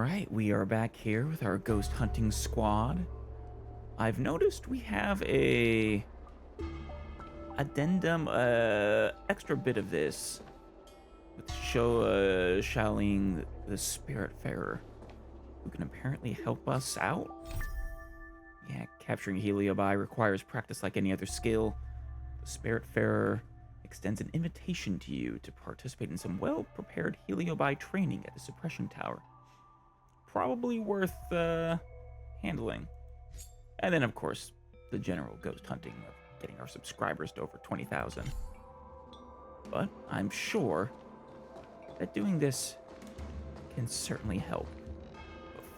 Alright, we are back here with our ghost hunting squad. I've noticed we have a addendum, extra bit of this with Shaoling the Spiritfarer, who can apparently help us out. Yeah, capturing Heliobus requires practice like any other skill. The Spiritfarer extends an invitation to you to participate in some well-prepared Heliobus training at the Suppression Tower. Probably worth handling. And then, of course, the general ghost hunting of getting our subscribers to over 20,000. But I'm sure that doing this can certainly help.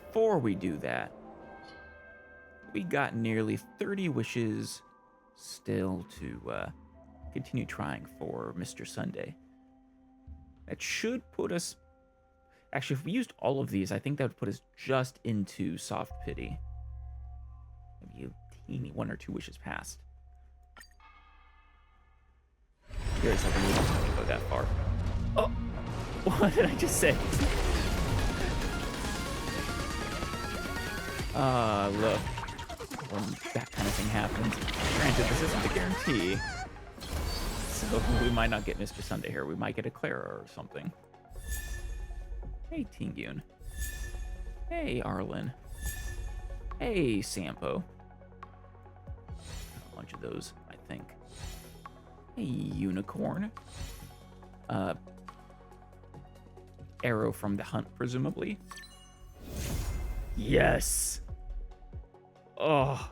Before we do that, we got nearly 30 wishes still to continue trying for Mr. Sunday. That should put us... Actually, if we used all of these, I think that would put us just into soft pity. Maybe a teeny 1 or 2 wishes past. Here's something we don't have to go that far. Oh! What did I just say? Look. When that kind of thing happens. Granted, this isn't a guarantee. So we might not get Mr. Sunday here. We might get a Clara or something. Hey, Tingyun. Hey, Arlen. Hey, Sampo. A bunch of those, I think. Hey, Unicorn. Arrow from the hunt, presumably. Yes! Oh.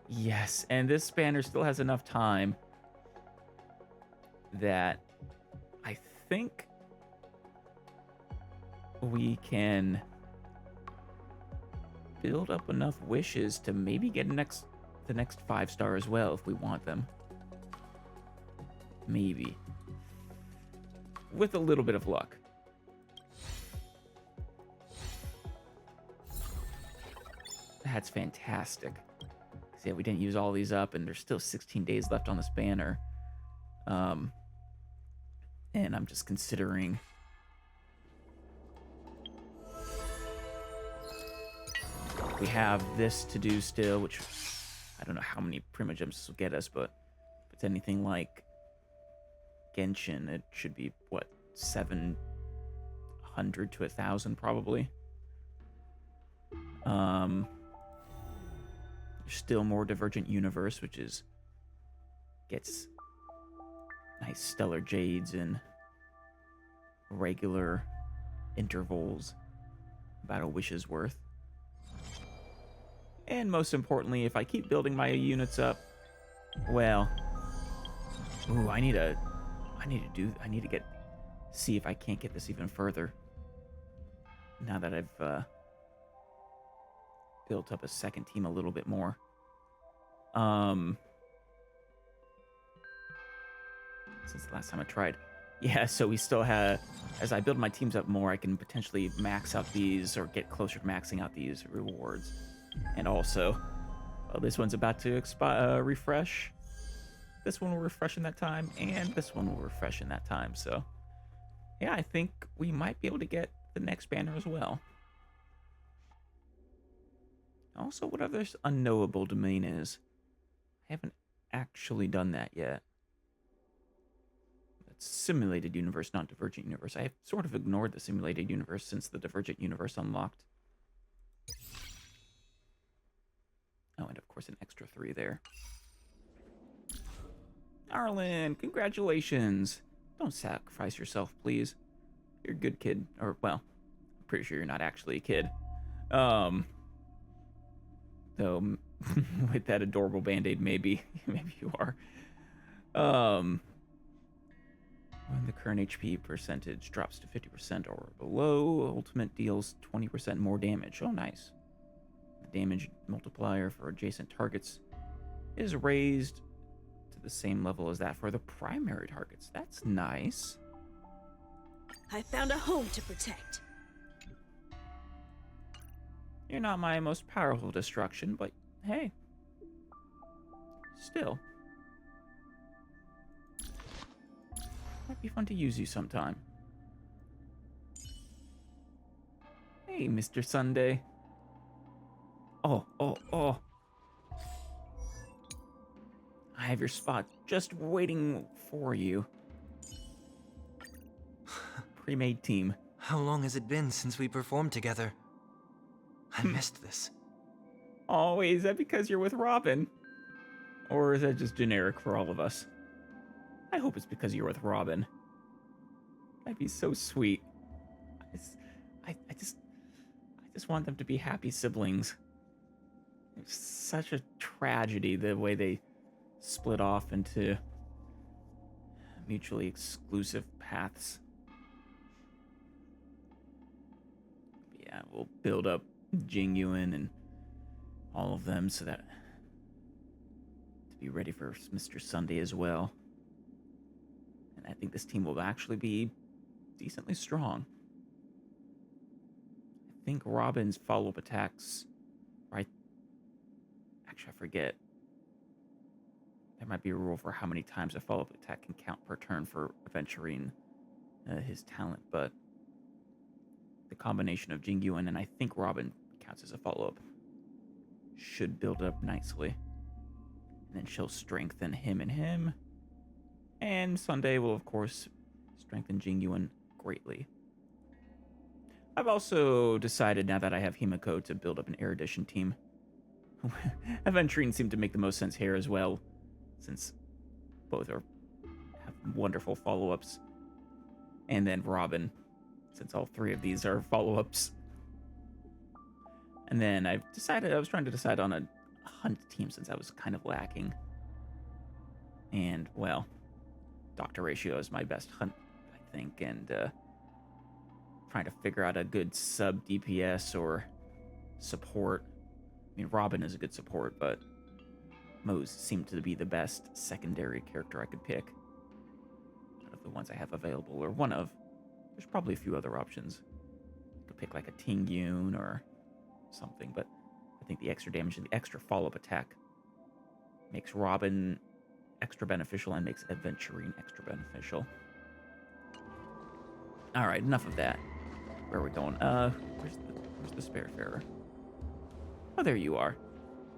Yes, and this banner still has enough time that I think we can build up enough wishes to maybe get the next 5-star as well if we want them. Maybe. With a little bit of luck. That's fantastic. Yeah, we didn't use all these up, and there's still 16 days left on this banner. And I'm just considering... We have this to do still, which I don't know how many Primogems this will get us, but if it's anything like Genshin, it should be, what, 700 to 1,000 probably. There's still more Divergent Universe, which gets nice Stellar Jades in regular intervals, about a wish's worth. And most importantly, if I keep building my units up, well, ooh, I need to see if I can't get this even further. Now that I've built up a second team a little bit more. Since the last time I tried. Yeah, so we still have, as I build my teams up more, I can potentially max out these or get closer to maxing out these rewards. And also, well, this one's about to refresh. This one will refresh in that time, and this one will refresh in that time. So, yeah, I think we might be able to get the next banner as well. Also, whatever this unknowable domain is, I haven't actually done that yet. It's simulated universe, not divergent universe. I have sort of ignored the simulated universe since the divergent universe unlocked. Oh, and of course an extra 3 there. Arlen, congratulations. Don't sacrifice yourself, please. You're a good kid. Or, well, I'm pretty sure you're not actually a kid. Though, with that adorable band-aid, maybe you are. When the current HP percentage drops to 50% or below, ultimate deals 20% more damage. Oh, nice. The damage multiplier for adjacent targets is raised to the same level as that for the primary targets. That's nice. I found a home to protect. You're not my most powerful destruction, but hey. Still. Might be fun to use you sometime. Hey, Mr. Sunday. Oh, oh, oh. I have your spot just waiting for you. Pre-made team. How long has it been since we performed together? I missed this. Oh, wait, is that because you're with Robin? Or is that just generic for all of us? I hope it's because you're with Robin. That'd be so sweet. I just want them to be happy siblings. It's such a tragedy the way they split off into mutually exclusive paths. Yeah, we'll build up Jingyuan and all of them so that to be ready for Mr. Sunday as well. And I think this team will actually be decently strong. I think Robin's follow-up attacks, right? Actually, I forget. There might be a rule for how many times a follow-up attack can count per turn for adventuring his talent, but the combination of Jingyuan and I think Robin counts as a follow-up should build up nicely. And then she'll strengthen him. And Sunday will, of course, strengthen Jingyuan greatly. I've also decided, now that I have Himiko, to build up an Erudition team. Aventurine seemed to make the most sense here as well, since both have wonderful follow-ups. And then Robin, since all three of these are follow-ups. And then I was trying to decide on a hunt team since I was kind of lacking. And, well, Dr. Ratio is my best hunt, I think, and trying to figure out a good sub DPS or support. I mean, Robin is a good support, but Mose seemed to be the best secondary character I could pick out of the ones I have available, or one of. There's probably a few other options. You could pick like a Tingyun or something, but I think the extra damage and the extra follow-up attack makes Robin extra beneficial and makes Aventurine extra beneficial. All right, enough of that. Where are we going? Where's the Spiritfarer? Oh, there you are.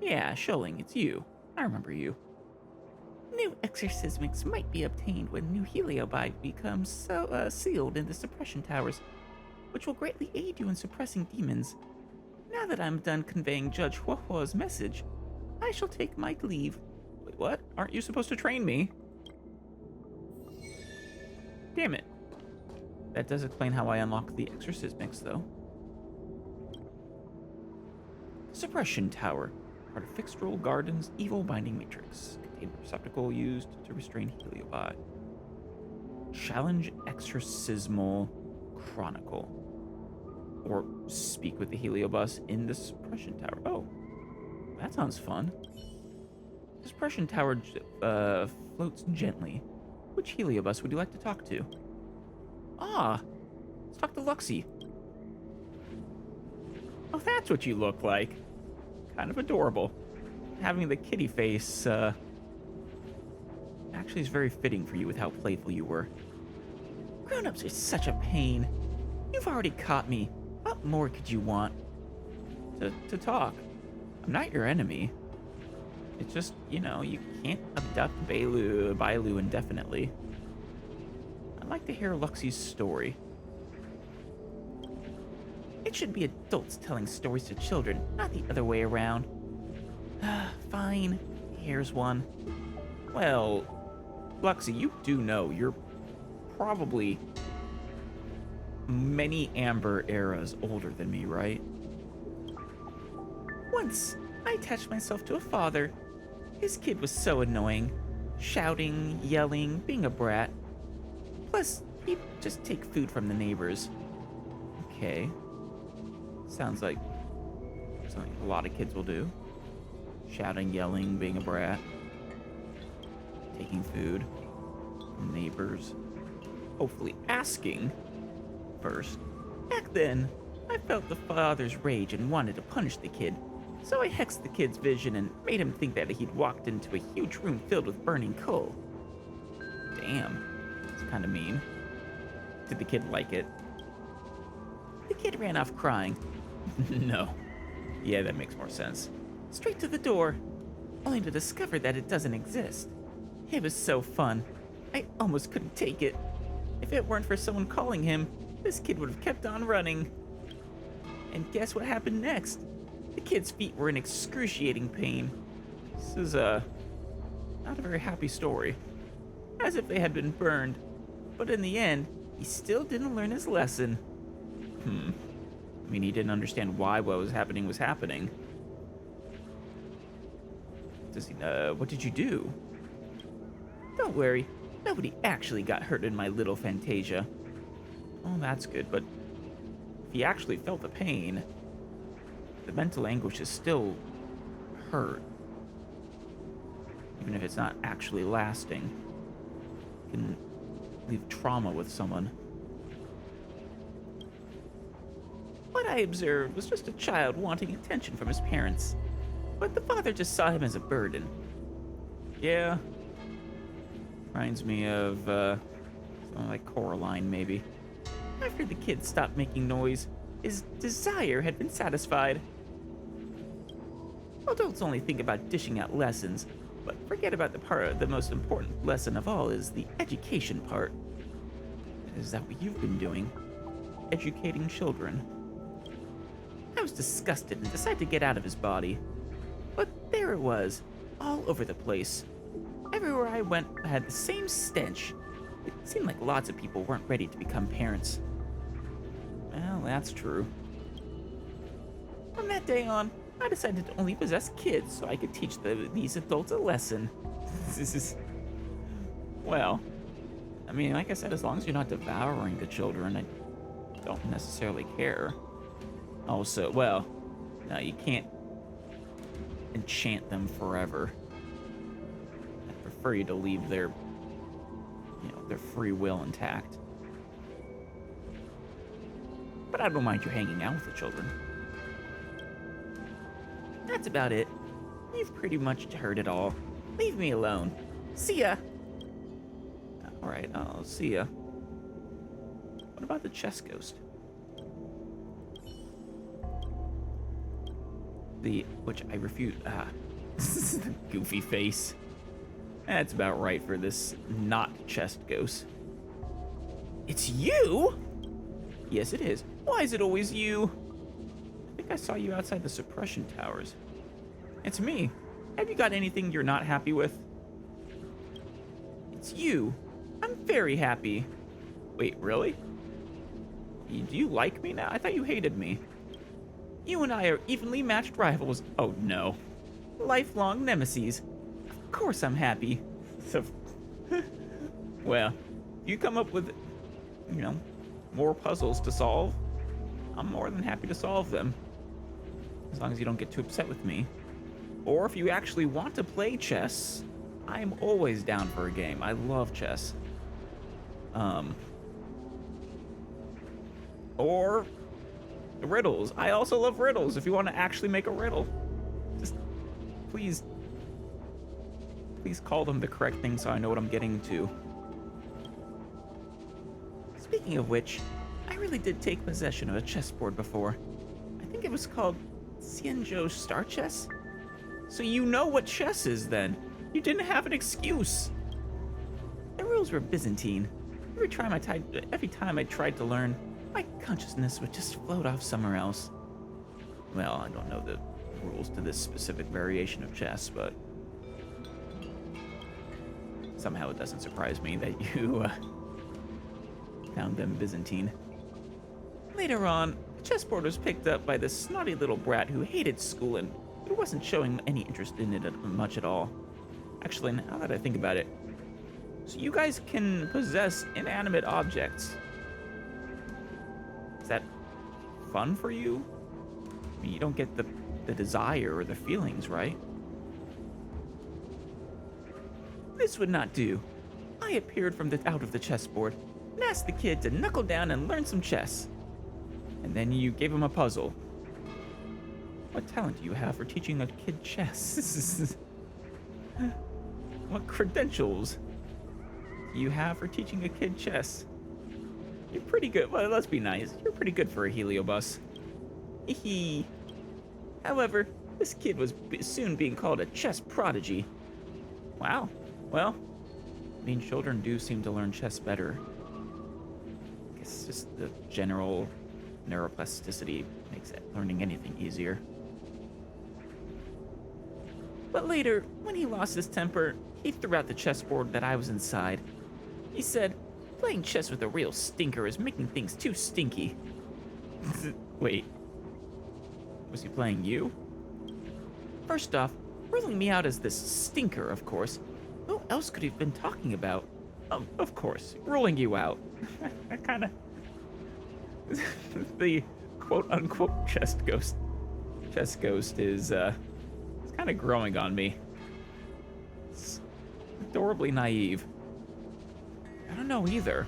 Yeah, Schilling, it's you. I remember you. New exorcismics might be obtained when new Heliobus becomes sealed in the suppression towers, which will greatly aid you in suppressing demons. Now that I'm done conveying Judge Huohuo's message, I shall take my leave. Wait, what? Aren't you supposed to train me? Damn it. That does explain how I unlock the exorcismics, though. Suppression Tower. Part of Fixed Rule Garden's evil binding matrix. Contained receptacle used to restrain Heliobus. Challenge Exorcismal Chronicle. Or speak with the Heliobus in the Suppression Tower. Oh, that sounds fun. The Suppression Tower floats gently. Which Heliobus would you like to talk to? Ah, let's talk to Luxie. Oh, that's what you look like. Kind of adorable. Having the kitty face, actually is very fitting for you with how playful you were. Grown-ups are such a pain. You've already caught me. What more could you want? To talk. I'm not your enemy. It's just, you know, you can't abduct Bailu indefinitely. I'd like to hear Luxie's story. It should be adults telling stories to children, not the other way around. Fine. Here's one. Well, Luxie, you do know you're probably many Amber eras older than me, right? Once, I attached myself to a father. His kid was so annoying. Shouting, yelling, being a brat. Plus, he'd just take food from the neighbors. Okay. Sounds like something a lot of kids will do. Shouting, yelling, being a brat. Taking food from neighbors. Hopefully asking first. Back then, I felt the father's rage and wanted to punish the kid. So I hexed the kid's vision and made him think that he'd walked into a huge room filled with burning coal. Damn. It's kind of mean. Did the kid like it? The kid ran off crying. No. Yeah, that makes more sense. Straight to the door, only to discover that it doesn't exist. It was so fun. I almost couldn't take it. If it weren't for someone calling him, this kid would have kept on running. And guess what happened next? The kid's feet were in excruciating pain. This is not a very happy story. As if they had been burned. But in the end, he still didn't learn his lesson. I mean, he didn't understand why what was happening was happening. Does he, what did you do? Don't worry, nobody actually got hurt in my little Fantasia. Oh, that's good, but if he actually felt the pain, the mental anguish is still hurt. Even if it's not actually lasting. It can leave trauma with someone. What I observed was just a child wanting attention from his parents, but the father just saw him as a burden. Yeah. Reminds me of, something like Coraline, maybe. After the kid stopped making noise, his desire had been satisfied. Adults only think about dishing out lessons, but forget about the most important lesson of all is the education part. Is that what you've been doing? Educating children. I was disgusted and decided to get out of his body. But there it was, all over the place. Everywhere I went, I had the same stench. It seemed like lots of people weren't ready to become parents. Well, that's true. From that day on, I decided to only possess kids so I could teach these adults a lesson. Well, I mean, like I said, as long as you're not devouring the children, I don't necessarily care. Also, well, no, you can't enchant them forever. I prefer you to leave their free will intact. But I don't mind you hanging out with the children. That's about it. You've pretty much heard it all. Leave me alone. See ya! Alright, I'll see ya. What about the chess ghost? Which I refuse. The goofy face. That's about right for this not chest ghost. It's you? Yes, it is. Why is it always you? I think I saw you outside the suppression towers. It's me. Have you got anything you're not happy with? It's you. I'm very happy. Wait, really? Do you like me now? I thought you hated me. You and I are evenly matched rivals. Oh no. Lifelong nemesis. Of course I'm happy. So, well, you come up with, more puzzles to solve, I'm more than happy to solve them. As long as you don't get too upset with me. Or if you actually want to play chess, I'm always down for a game. I love chess. Or riddles. I also love riddles. If you want to actually make a riddle, just please call them the correct thing so I know what I'm getting to. Speaking of which, I really did take possession of a chessboard before. I think it was called Xianzhou Star Chess. So you know what chess is then. You didn't have an excuse. The rules were Byzantine. Every time I tried to learn, my consciousness would just float off somewhere else. Well, I don't know the rules to this specific variation of chess, but somehow it doesn't surprise me that you found them Byzantine. Later on, the chessboard was picked up by this snotty little brat who hated school and who wasn't showing any interest in it much at all. Actually, now that I think about it, so you guys can possess inanimate objects. Is that fun for you? I mean, you don't get the desire or the feelings, right? This would not do. I appeared from out of the chessboard and asked the kid to knuckle down and learn some chess. And then you gave him a puzzle. What talent do you have for teaching a kid chess? What credentials do you have for teaching a kid chess? You're pretty good. Well, let's be nice. You're pretty good for a Heliobus. Hee. However, this kid was soon being called a chess prodigy. Wow. Well, mean children do seem to learn chess better. I guess just the general neuroplasticity makes learning anything easier. But later, when he lost his temper, he threw out the chessboard that I was inside. He said, "Playing chess with a real stinker is making things too stinky." Wait. Was he playing you? First off, ruling me out as this stinker, of course. Who else could he have been talking about? Of course, ruling you out. I kinda... the quote-unquote chess ghost is, it's kinda growing on me. It's adorably naive. I don't know either.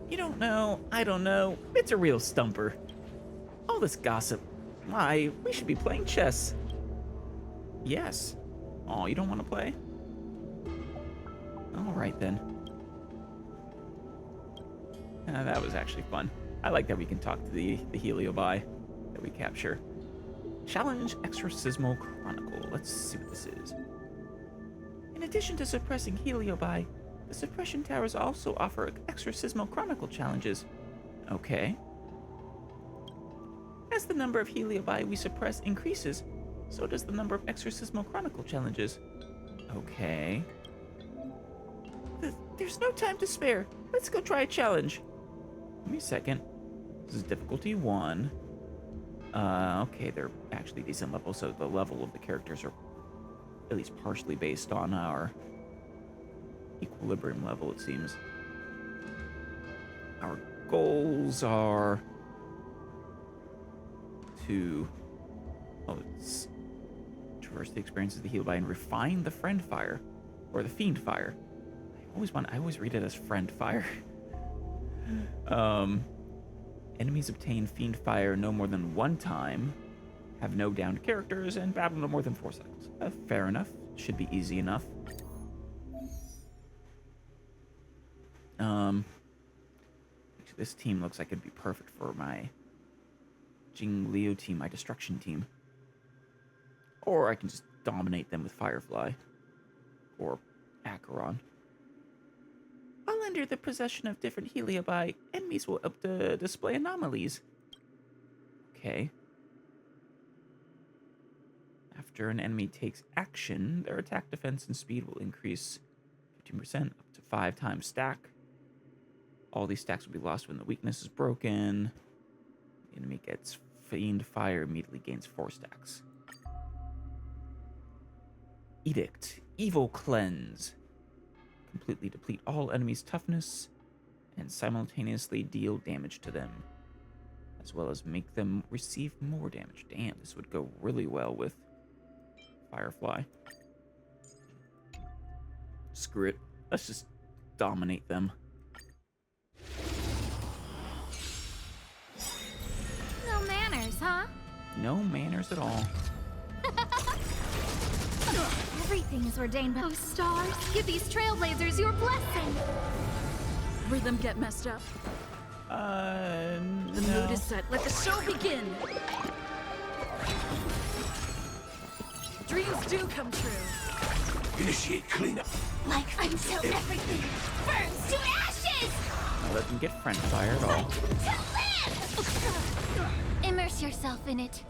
You don't know, I don't know. It's a real stumper. All this gossip. Why, we should be playing chess. Yes. Oh, you don't want to play? All right then. That was actually fun. I like that we can talk to the Heliobi that we capture. Challenge Exorcismal Chronicle. Let's see what this is. In addition to suppressing Heliobi, the suppression towers also offer Exorcismal Chronicle challenges. Okay. As the number of Heliobi we suppress increases, so does the number of Exorcismal Chronicle challenges. Okay. There's no time to spare. Let's go try a challenge. Give me a second. This is difficulty 1. Okay, they're actually decent levels, so the level of the characters are at least partially based on our equilibrium level, it seems. Our goals are to it's traverse the experiences of the Heliobi and refine the friend fire, or the fiend fire. I always read it as friend fire. Enemies obtain fiend fire no more than 1 time, have no downed characters, and battle no more than 4 cycles. Fair enough. Should be easy enough. This team looks like it'd be perfect for my Jing Liu team, my destruction team. Or I can just dominate them with Firefly. Or Acheron. While under the possession of different Heliobi, enemies will display anomalies. Okay. After an enemy takes action, their attack, defense, and speed will increase 15% up to 5 times stack. All these stacks will be lost when the weakness is broken. The enemy gets Fiend Fire, immediately gains 4 stacks. Edict. Evil Cleanse. Completely deplete all enemies' toughness and simultaneously deal damage to them, as well as make them receive more damage. Damn, this would go really well with Firefly. Screw it. Let's just dominate them. No manners, huh? No manners at all. Everything is ordained by those stars. Give these trailblazers your blessing. Rhythm get messed up. The No. mood is set. Let the show begin. Dreams do come true. Initiate cleanup. Like until everything burns to ashes. Don't let them get friend fire at all. To live. Immerse yourself in it.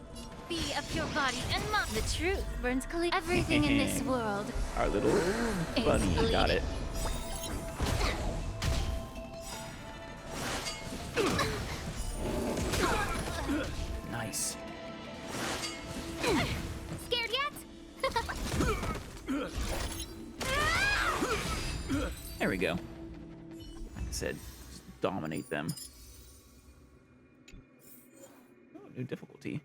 Be a pure body and mind. The truth burns clean. Everything in this world. Our little bunny got it. Nice. Scared yet? There we go. Like I said, just dominate them. Oh, new difficulty.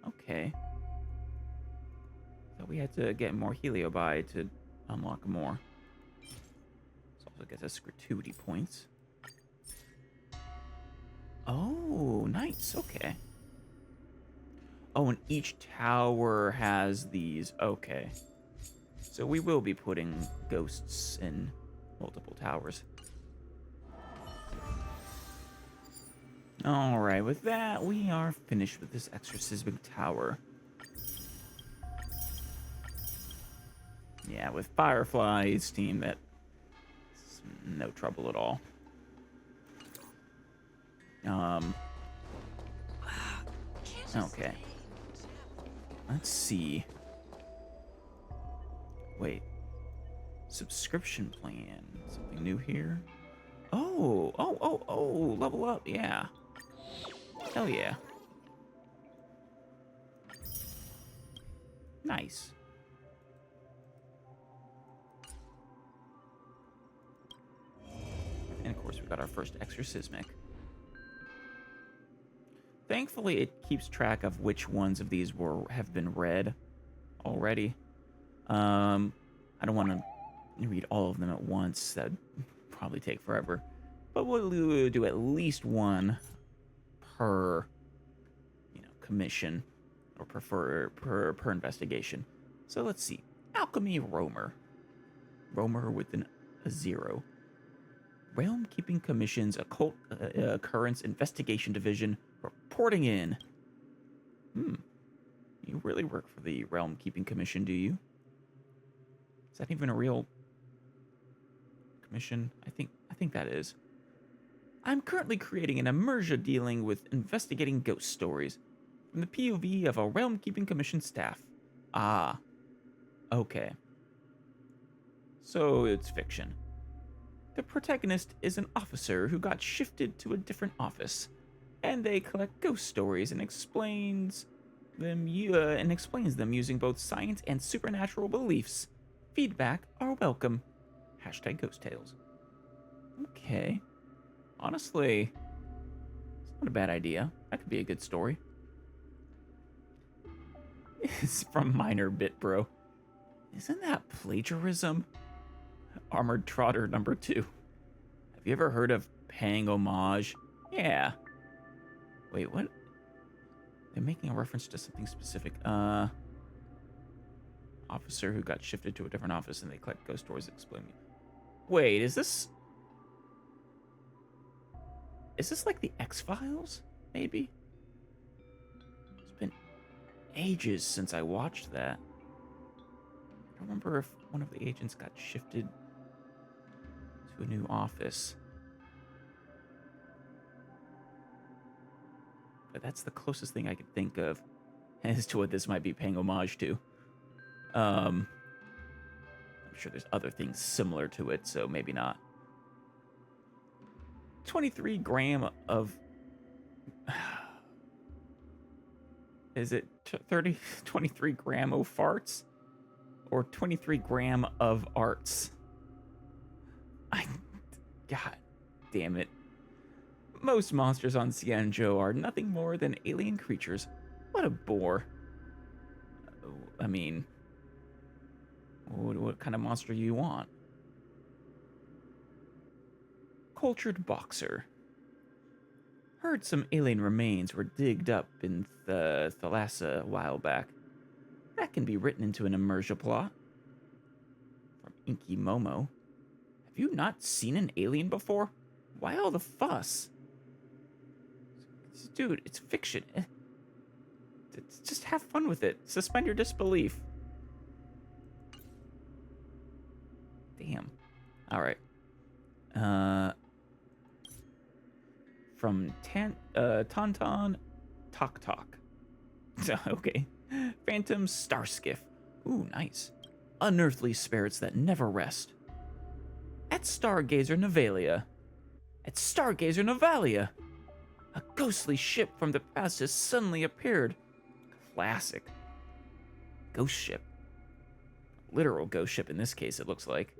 Okay. So we had to get more Heliobi to unlock more. This also gets us gratuity points. Oh, nice. Okay. Oh, and each tower has these. Okay. So we will be putting ghosts in multiple towers. Alright, with that, we are finished with this exorcismic tower. Yeah, with Firefly's team, that's no trouble at all. Okay. Let's see. Wait. Subscription plan. Something new here? Oh, level up, yeah. Hell yeah. Nice. And of course, we got our first exorcismic. Thankfully, it keeps track of which ones of these have been read already. I don't want to read all of them at once. That'd probably take forever. But we'll do at least one per, commission or per investigation. So let's see. Alchemy Roamer. Roamer with a 0. Realm Keeping Commission's Occult Occurrence Investigation Division reporting in. You really work for the Realm Keeping Commission, do you? Is that even a real commission? I think that is. I'm currently creating an immersion dealing with investigating ghost stories from the POV of a Realm Keeping Commission staff. Ah. Okay. So it's fiction. The protagonist is an officer who got shifted to a different office, and they collect ghost stories and explains them using both science and supernatural beliefs. Feedback are welcome. #Ghost Tales. Okay. Honestly, it's not a bad idea. That could be a good story. It's from Minor Bit Bro. Isn't that plagiarism? Armored Trotter number 2. Have you ever heard of paying homage? Yeah. Wait, what? They're making a reference to something specific. Officer who got shifted to a different office and they collect ghost stories explaining. Wait, is this like the X-Files? Maybe? It's been ages since I watched that. I don't remember if one of the agents got shifted to a new office. But that's the closest thing I could think of as to what this might be paying homage to. I'm sure there's other things similar to it, so maybe not. 23 gram of... Is it 23 gram of farts? Or 23 gram of arts? God damn it. Most monsters on Xianzhou are nothing more than alien creatures. What a bore. I mean... What kind of monster do you want? Cultured Boxer. Heard some alien remains were digged up in Thalassa a while back. That can be written into an immersion plot. From Inky Momo. Have you not seen an alien before? Why all the fuss? Dude, it's fiction. Just have fun with it. Suspend your disbelief. Damn. Alright. From Tauntaun Tok Tok. Okay. Phantom Starskiff. Ooh, nice. Unearthly spirits that never rest. At Stargazer Navalia. At Stargazer Navalia. A ghostly ship from the past has suddenly appeared. Classic. Ghost ship. Literal ghost ship in this case, it looks like.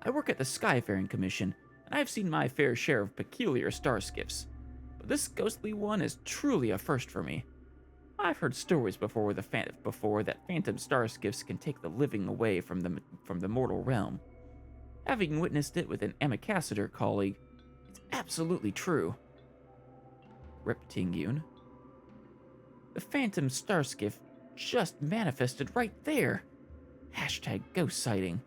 I work at the Skyfaring Commission, and I've seen my fair share of peculiar starskiffs. But this ghostly one is truly a first for me. I've heard stories before that phantom starskiffs can take the living away from the mortal realm. Having witnessed it with an Amicasitor colleague, it's absolutely true. Reptingyun. The phantom starskiff just manifested right there. #ghost sighting.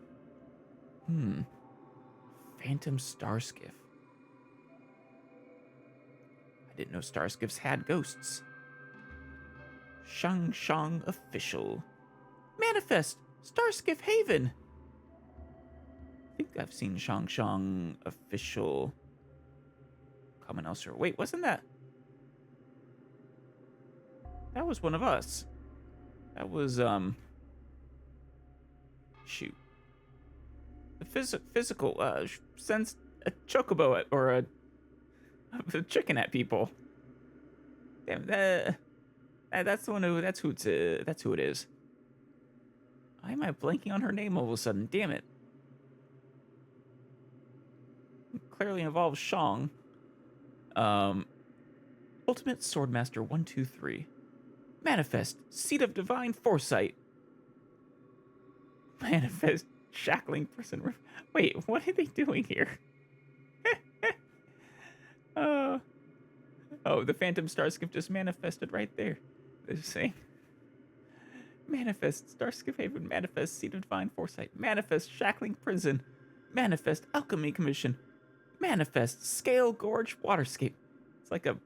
Phantom Starskiff. I didn't know Starskiffs had ghosts. Shang official. Manifest Starskiff Haven. I think I've seen Shang official. Comment elsewhere. Wait, wasn't that? That was one of us. That was shoot. The physical sends a chocobo at, or a chicken at people. Damn, that's the one who. That's who it is. Why am I blanking on her name all of a sudden? Damn it. It clearly involves Shang. Ultimate Swordmaster 123. Manifest Seat of Divine Foresight. Manifest Shackling Prison. Wait, what are they doing here? Oh, the Phantom Starskiff just manifested right there. They're saying, manifest Starskiff Haven, manifest Seat of Divine Foresight, manifest Shackling Prison, manifest Alchemy Commission, manifest Scale Gorge Waterscape. It's like a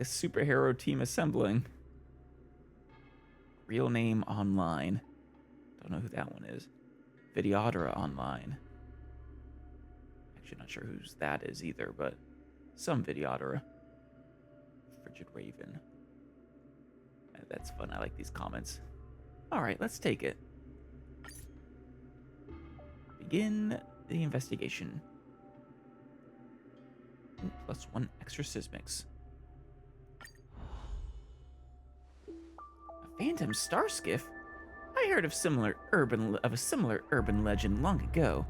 superhero team assembling. Real Name Online. Don't know who that one is. Videodora Online. Actually, not sure whose that is either, but some Videodora. Frigid Raven. That's fun. I like these comments. All right, let's take it. Begin the investigation. +1 Exorcismics. A Phantom Starskiff? I heard of a similar urban legend long ago.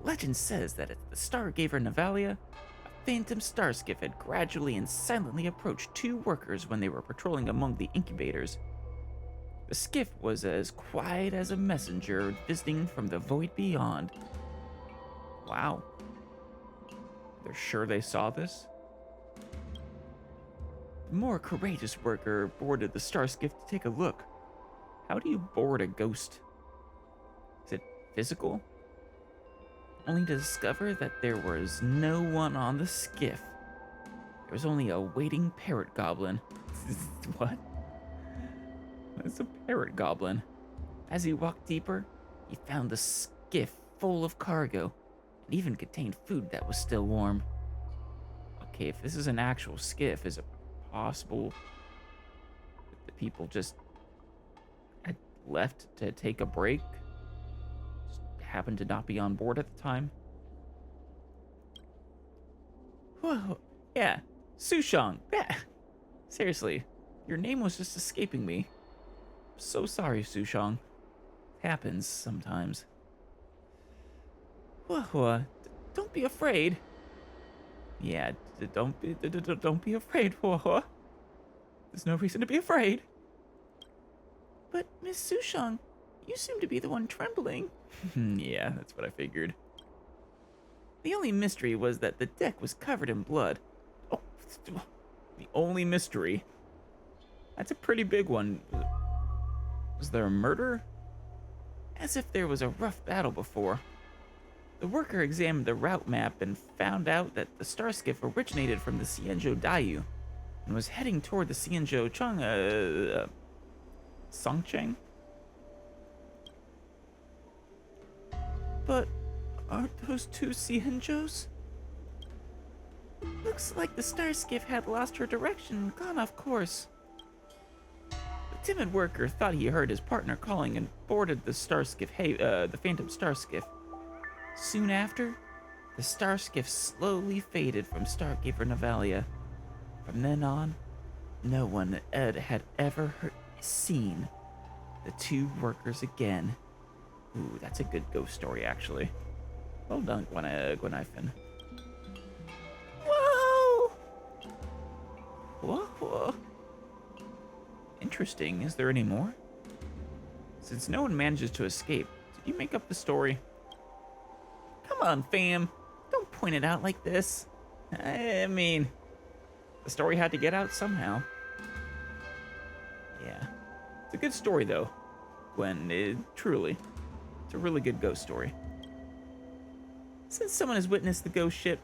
Legend says that at the Stargazer Navalia, a Phantom Starskiff had gradually and silently approached 2 workers when they were patrolling among the incubators. The skiff was as quiet as a messenger visiting from the void beyond. Wow. They're sure they saw this? A more courageous worker boarded the Starskiff to take a look. How do you board a ghost? Is it physical? Only to discover that there was no one on the skiff. There was only a waiting parrot goblin. What? It's a parrot goblin. As he walked deeper, he found the skiff full of cargo, and even contained food that was still warm. Okay, if this is an actual skiff, is it possible that the people just had left to take a break? Just happened to not be on board at the time? Whoa, yeah, Sushang. Yeah. Seriously, your name was just escaping me. So sorry, Sushang. Happens sometimes. Whoa, don't be afraid. Yeah, don't be afraid, Whoa. There's no reason to be afraid. But, Miss Sushang, you seem to be the one trembling. Yeah, that's what I figured. The only mystery was that the deck was covered in blood. Oh, the only mystery? That's a pretty big one. Was there a murder? As if there was a rough battle before. The worker examined the route map and found out that the Starskiff originated from the Xianzhou Dayu and was heading toward the Xianzhou Songcheng? But aren't those 2 Xianzhous? Looks like the Starskiff had lost her direction and gone off course. The timid worker thought he heard his partner calling and boarded the the Phantom Starskiff. Soon after, the Starskiff slowly faded from Stargazer Navalia. From then on, no one had ever seen the 2 workers again. Ooh, that's a good ghost story, actually. Well done, Gwenifin. Whoa! Whoa! Interesting. Is there any more? Since no one manages to escape, did you make up the story? Come on, fam. Don't point it out like this. I mean, the story had to get out somehow. Yeah. It's a good story, though, Gwen. Truly. It's a really good ghost story. Since someone has witnessed the ghost ship,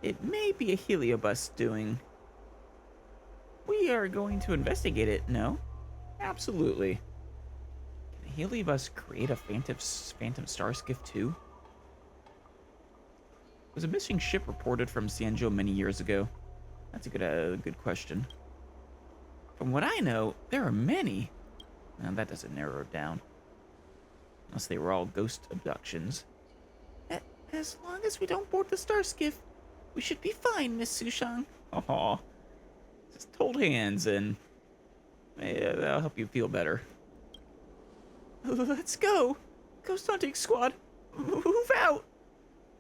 it may be a Heliobus doing. We are going to investigate it, no? Absolutely. Can a Heliobus create a phantom starskiff too? Was a missing ship reported from Sanjo many years ago? That's a good question. From what I know, there are many. Now that doesn't narrow it down. Unless they were all ghost abductions. As long as we don't board the starskiff, we should be fine, Miss Sushang. Aw. Just hold hands and that'll help you feel better. Let's go. Ghost hunting squad. Move out.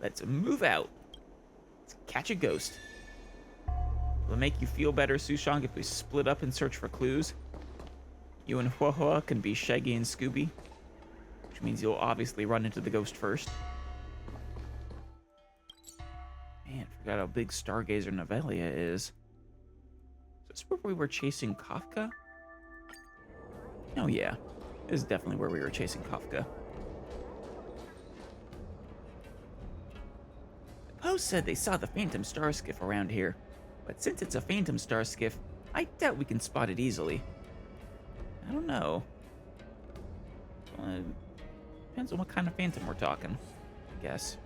Let's move out. Let's catch a ghost. Will it make you feel better, Sushang, if we split up and search for clues? You and Huahua can be Shaggy and Scooby, which means you'll obviously run into the ghost first. Man, forgot how big Stargazer Navalia is. Is this where we were chasing Kafka? Oh yeah, this is definitely where we were chasing Kafka. The Post said they saw the Phantom Starskiff around here, but since it's a Phantom Starskiff, I doubt we can spot it easily. I don't know. Depends on what kind of Phantom we're talking, I guess.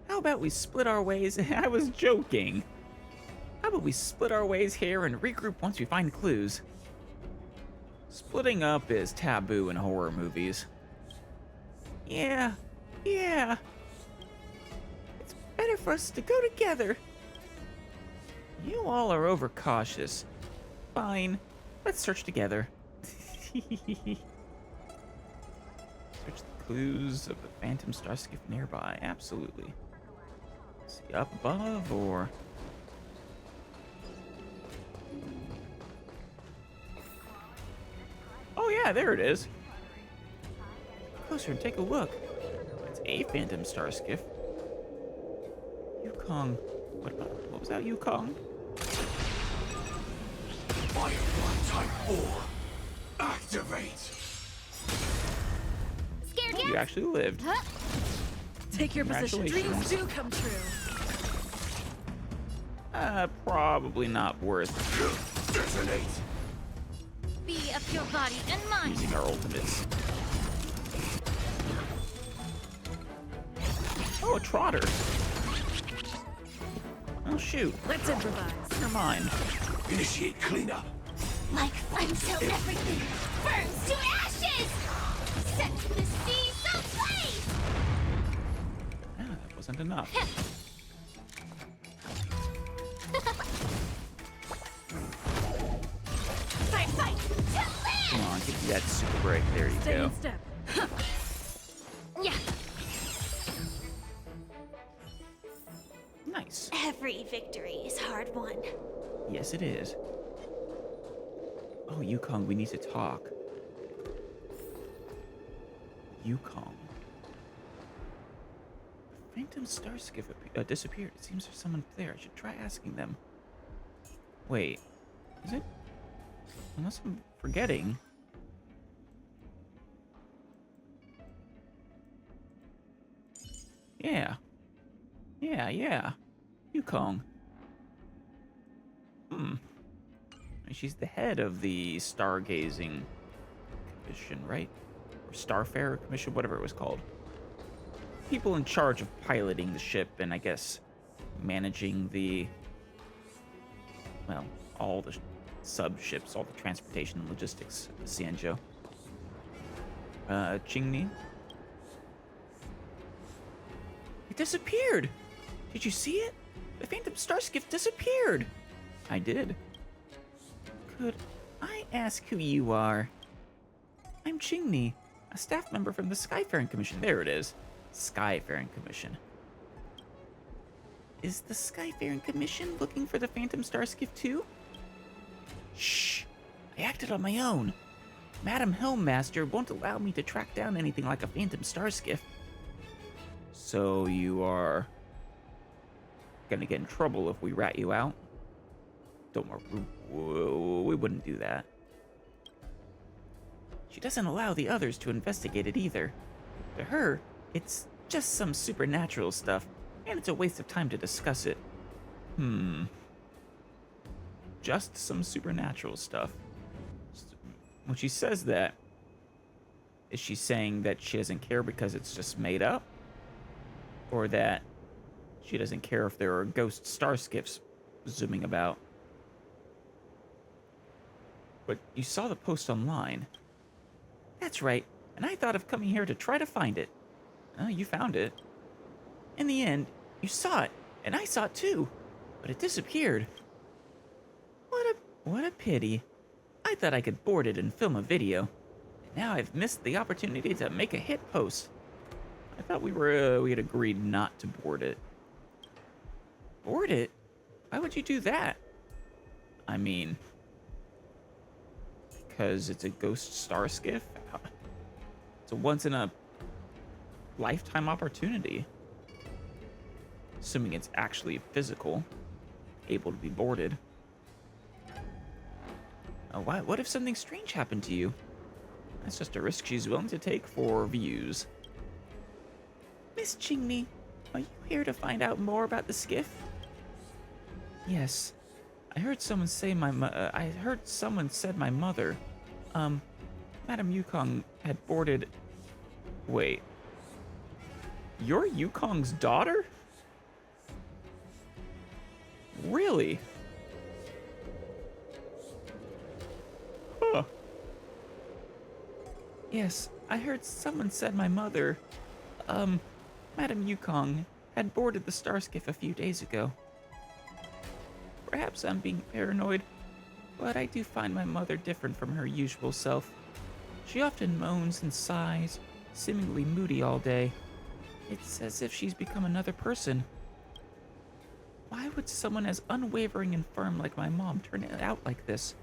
How about we split our ways? I was joking. How about we split our ways here and regroup once we find clues? Splitting up is taboo in horror movies. Yeah. It's better for us to go together. You all are overcautious. Fine. Let's search together. Search the clues of the Phantom Starskiff nearby. Absolutely. See up above or... Oh yeah, there it is. Closer and take a look. It's a Phantom Starskiff. Yukong. What was that, Yukong? Firefly Type 4. Activate. Scared Oh, yet? you actually lived. Huh? Take your position. Congratulations. Dreams do come true. Probably not worth Detonate. Be a pure body and mind. using our ultimates. Oh, a trotter. Oh, shoot. Let's improvise. Never mind. Initiate cleanup. Like flames till everything burns to ashes. Set to the sea so blaze. That wasn't enough. Fight to Come live. on, give me that super break. There you Stay go. in step. Yeah. Nice. Every victory is hard won. Yes, it is. Oh, Yukong, we need to talk. Yukong. The Phantom Starskiff disappeared. It seems there's someone there. I should try asking them. Wait, is it? Unless I'm forgetting. Yeah. Yukong. She's the head of the Stargazing Commission, right? Or Starfarer Commission, whatever it was called. People in charge of piloting the ship and I guess managing the, well, all the sub-ships, all the transportation and logistics of the Sanjo. Qingni? It disappeared! Did you see it? The Phantom Starskiff disappeared! I did. Could I ask who you are? I'm Qingni, a staff member from the Skyfaring Commission. There it is. Skyfaring Commission. Is the Skyfaring Commission looking for the Phantom Starskiff too? Shh! I acted on my own. Madam Helmmaster won't allow me to track down anything like a Phantom Starskiff. So you are gonna get in trouble if we rat you out? Don't worry, we wouldn't do that. She doesn't allow the others to investigate it either. To her, it's just some supernatural stuff, and it's a waste of time to discuss it. Just some supernatural stuff. When she says that, is she saying that she doesn't care because it's just made up? Or that she doesn't care if there are ghost starskiffs zooming about? But you saw the post online. That's right, and I thought of coming here to try to find it. Oh, you found it. In the end, you saw it, and I saw it too, but it disappeared. What a pity. I thought I could board it and film a video, and now I've missed the opportunity to make a hit post. I thought we had agreed not to board it. Board it? Why would you do that? I mean, because it's a ghost star skiff? It's a once-in-a-lifetime opportunity. Assuming it's actually physical, able to be boarded. What if something strange happened to you? That's just a risk she's willing to take for views. Miss Chingni, are you here to find out more about the skiff? Yes. I heard someone said my mother, Madame Yukong had boarded... Wait. You're Yukong's daughter? Really? Huh. Yes, I heard someone said my mother, Madame Yukong, had boarded the starskiff a few days ago. Perhaps I'm being paranoid, but I do find my mother different from her usual self. She often moans and sighs, seemingly moody all day. It's as if she's become another person. Why would someone as unwavering and firm like my mom turn it out like this?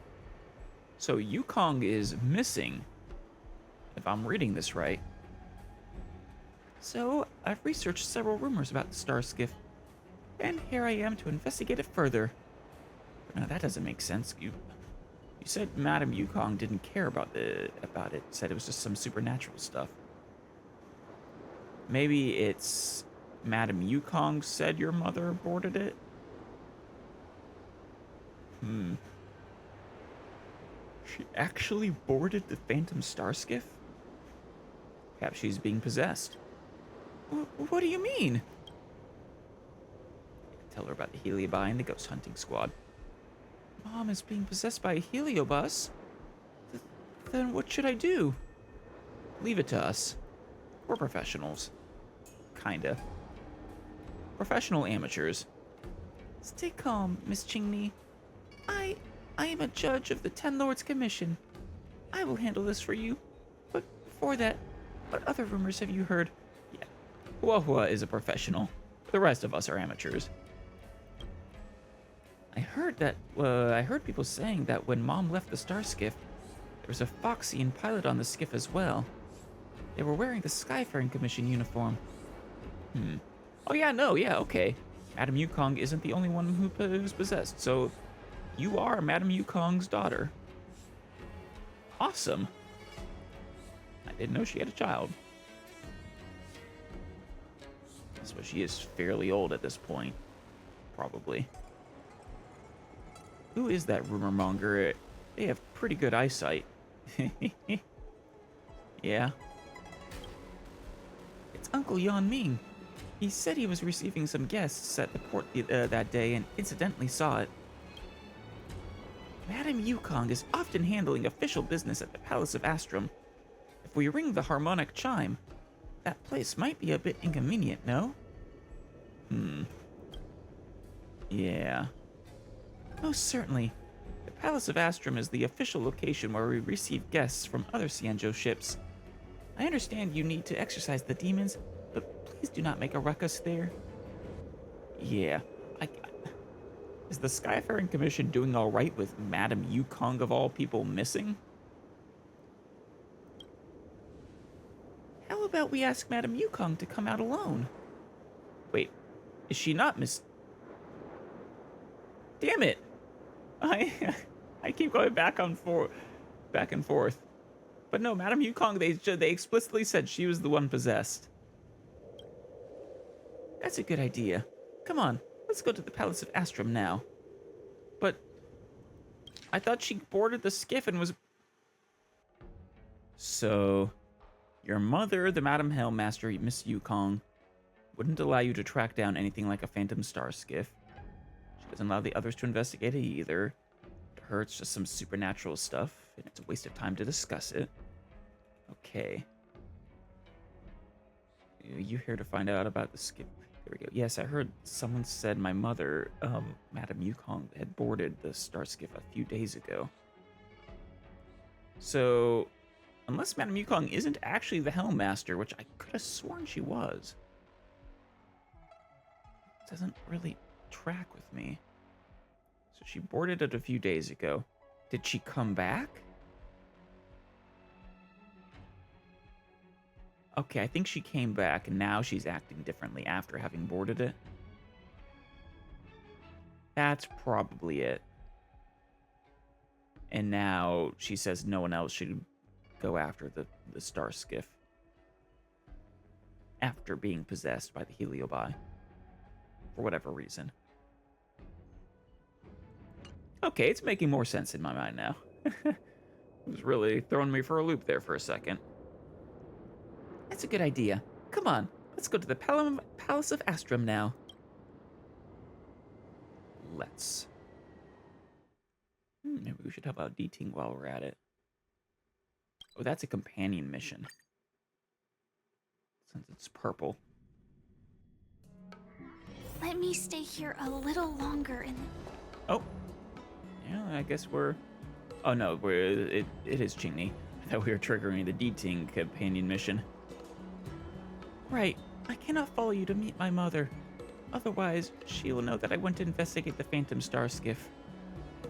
So Yukong is missing, if I'm reading this right. So I've researched several rumors about the starskiff, and here I am to investigate it further. Now that doesn't make sense. You said Madame Yukong didn't care about it. Said it was just some supernatural stuff. Maybe it's Madame Yukong said your mother boarded it? She actually boarded the Phantom Starskiff? Perhaps she's being possessed. What do you mean? Tell her about the Heliobus and the ghost hunting squad. Mom is being possessed by a Heliobus? Then what should I do? Leave it to us. We're professionals. Kinda. Professional amateurs. Stay calm, Miss Chingni. I am a judge of the Ten Lords Commission. I will handle this for you. But before that, what other rumors have you heard? Yeah, Huahua is a professional. The rest of us are amateurs. I heard people saying that when Mom left the starskiff, there was a Foxsomn pilot on the skiff as well. They were wearing the Skyfaring Commission uniform. Oh yeah, okay. Madame Yukong isn't the only one who's possessed, so you are Madame Yukong's daughter. Awesome. I didn't know she had a child. So she is fairly old at this point. Probably. Who is that rumor monger? They have pretty good eyesight. Yeah. It's Uncle Yan Ming. He said he was receiving some guests at the port that day and incidentally saw it. Madame Yukong is often handling official business at the Palace of Astrum. If we ring the harmonic chime, that place might be a bit inconvenient, no? Yeah. Most certainly. The Palace of Astrum is the official location where we receive guests from other Xianzhou ships. I understand you need to exorcise the demons, but please do not make a ruckus there. Yeah. Is the Skyfaring Commission doing alright with Madame Yukong of all people missing? How about we ask Madame Yukong to come out alone? Wait, is she not Damn it! I keep going back and forth. But no, Madame Yukong, they explicitly said she was the one possessed. That's a good idea. Come on, let's go to the Palace of Astrum now. But I thought she boarded the skiff and was... So, your mother, the Madame Hellmaster, Miss Yukong, wouldn't allow you to track down anything like a Phantom Star skiff. She doesn't allow the others to investigate it either. To her, it's just some supernatural stuff, and it's a waste of time to discuss it. Okay. You here to find out about the skiff? There we go. Yes, I heard someone said my mother, Madame Yukong, had boarded the star skiff a few days ago. So, unless Madame Yukong isn't actually the Hellmaster, which I could have sworn she was, it doesn't really track with me. So she boarded it a few days ago. Did she come back? Okay, I think she came back, and now she's acting differently after having boarded it. That's probably it. And now she says no one else should go after the star skiff after being possessed by the Heliobus, for whatever reason. Okay, it's making more sense in my mind now. It was really throwing me for a loop there for a second. That's a good idea. Come on, let's go to the Palace of Astrum now. Let's. Maybe we should help out D-Ting while we're at it. Oh, that's a companion mission. Since it's purple. Let me stay here a little longer and... Oh. Yeah, I guess we're... Oh no, it is Chingni. I thought we were triggering the D-Ting companion mission. Right. I cannot follow you to meet my mother. Otherwise, she will know that I went to investigate the Phantom Star skiff.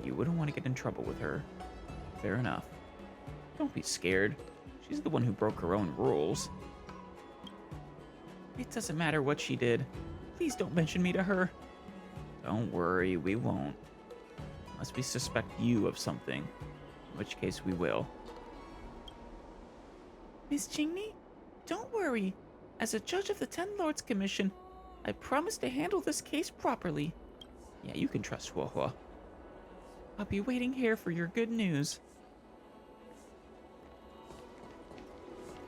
You wouldn't want to get in trouble with her. Fair enough. Don't be scared. She's the one who broke her own rules. It doesn't matter what she did. Please don't mention me to her. Don't worry, we won't. Unless we suspect you of something. In which case we will. Miss Chingni, don't worry. As a judge of the Ten Lords Commission, I promise to handle this case properly. Yeah, you can trust Huohua. I'll be waiting here for your good news.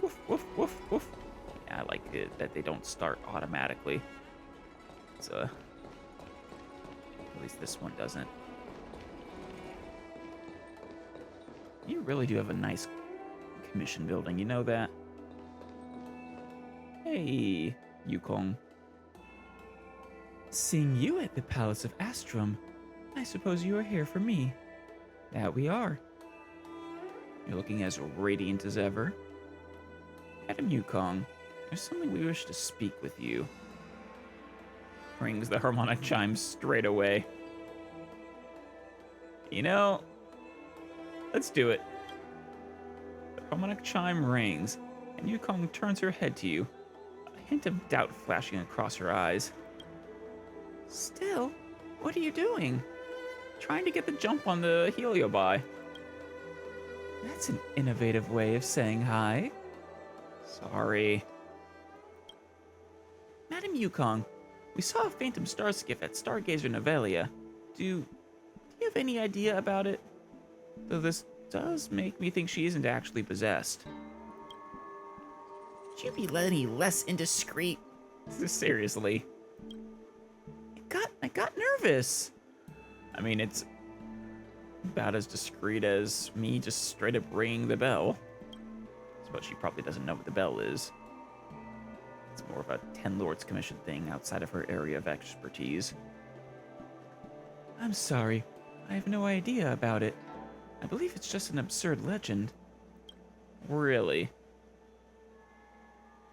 Woof, woof, woof, woof. Yeah, I like it that they don't start automatically. It's, at least this one doesn't. You really do have a nice commission building, you know that? Hey, Yukong. Seeing you at the Palace of Astrum, I suppose you are here for me. That we are. You're looking as radiant as ever. Madam Yukong, there's something we wish to speak with you. Rings the harmonic chime straight away. You know, let's do it. The harmonic chime rings, and Yukong turns her head to you, a hint of doubt flashing across her eyes. Still, what are you doing? Trying to get the jump on the Heliobus. That's an innovative way of saying hi. Sorry. Madam Yukong, we saw a Phantom Star skiff at Stargazer Navalia. Do you have any idea about it? Though this does make me think she isn't actually possessed. Would you be any less indiscreet? Seriously. I got nervous. I mean, it's about as discreet as me just straight up ringing the bell. But she probably doesn't know what the bell is. It's more of a Ten Lords Commission thing outside of her area of expertise. I'm sorry. I have no idea about it. I believe it's just an absurd legend. Really?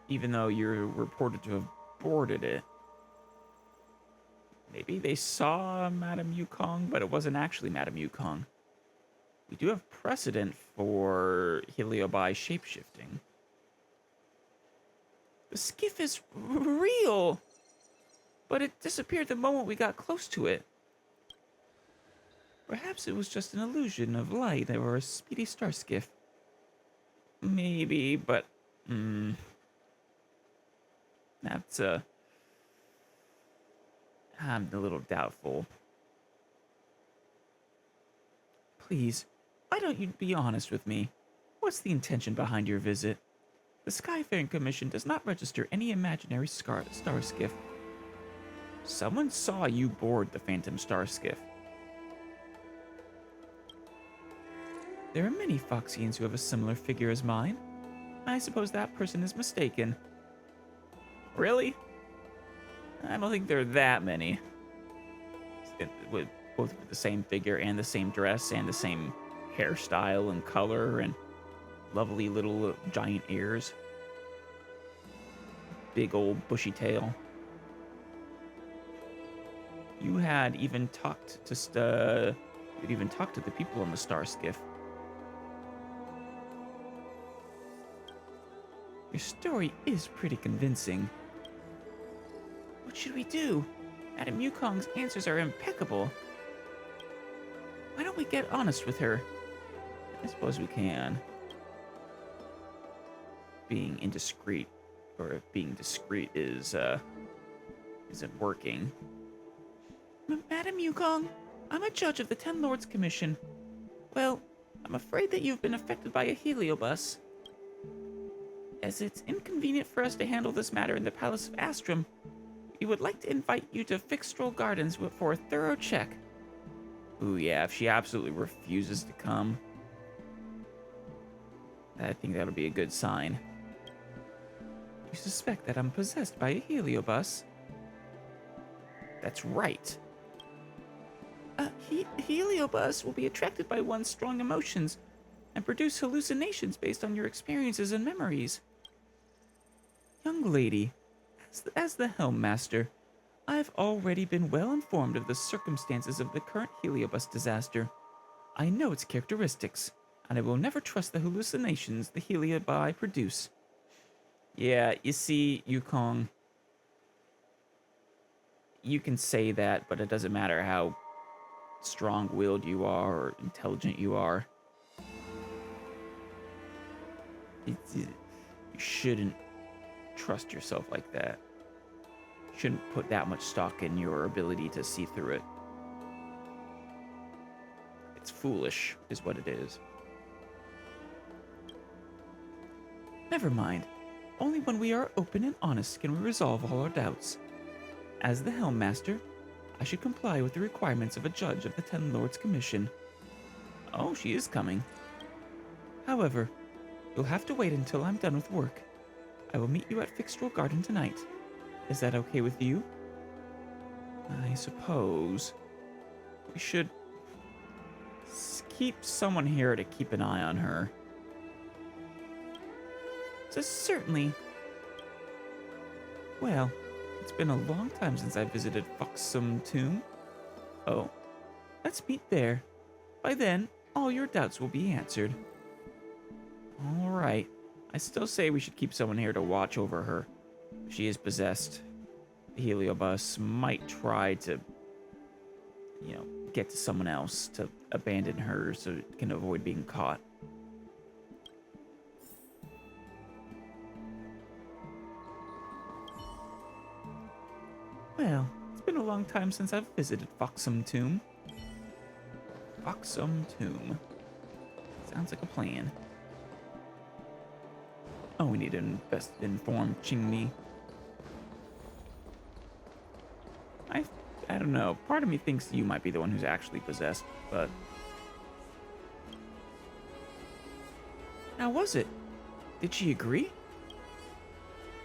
Even though you're reported to have boarded it. Maybe they saw Madame Yukong, but it wasn't actually Madame Yukong. We do have precedent for Heliobus shapeshifting. The skiff is real, but it disappeared the moment we got close to it. Perhaps it was just an illusion of light or a speedy star skiff. maybe, but that's I'm a little doubtful. Please, why don't you be honest with me? What's the intention behind your visit? The Skyfaring Commission does not register any imaginary starskiff. Someone saw you board the Phantom Starskiff. There are many Foxians who have a similar figure as mine. I suppose that person is mistaken. Really? I don't think there are that many. Both with the same figure and the same dress and the same hairstyle and color and lovely little giant ears. Big old bushy tail. You had even talked to the people on the Starskiff. Your story is pretty convincing. What should we do? Madame Yukong's answers are impeccable. Why don't we get honest with her? I suppose we can. Being indiscreet, or being discreet isn't working. Madame Yukong, I'm a judge of the Ten Lords Commission. Well, I'm afraid that you've been affected by a Heliobus. As it's inconvenient for us to handle this matter in the Palace of Astrum, we would like to invite you to Foxsomn Gardens for a thorough check. Ooh, yeah, if she absolutely refuses to come, I think that'll be a good sign. You suspect that I'm possessed by a Heliobus? That's right. Heliobus will be attracted by one's strong emotions and produce hallucinations based on your experiences and memories. Young lady, as the Helm Master, I've already been well informed of the circumstances of the current Heliobus disaster. I know its characteristics, and I will never trust the hallucinations the Heliobi produce. Yeah, you see, Yukong, you can say that, but it doesn't matter how strong-willed you are or intelligent you are. You shouldn't trust yourself like that. You shouldn't put that much stock in your ability to see through it. It's foolish, is what it is. Never mind. Only when we are open and honest can we resolve all our doubts. As the Helm Master, I should comply with the requirements of a judge of the Ten Lords Commission. Oh, she is coming. However, you'll have to wait until I'm done with work. I will meet you at Foxsomn Garden tonight. Is that okay with you? I suppose we should keep someone here to keep an eye on her. So certainly. Well, it's been a long time since I visited Foxsomn Tomb. Oh, let's meet there. By then, all your doubts will be answered. All right. I still say we should keep someone here to watch over her. If she is possessed, the Heliobus might try to, get to someone else to abandon her so it can avoid being caught. Well, it's been a long time since I've visited Foxsomn Tomb. Foxsomn Tomb. Sounds like a plan. Oh, we need to inform Qingmi. I don't know. Part of me thinks you might be the one who's actually possessed, but... How was it? Did she agree?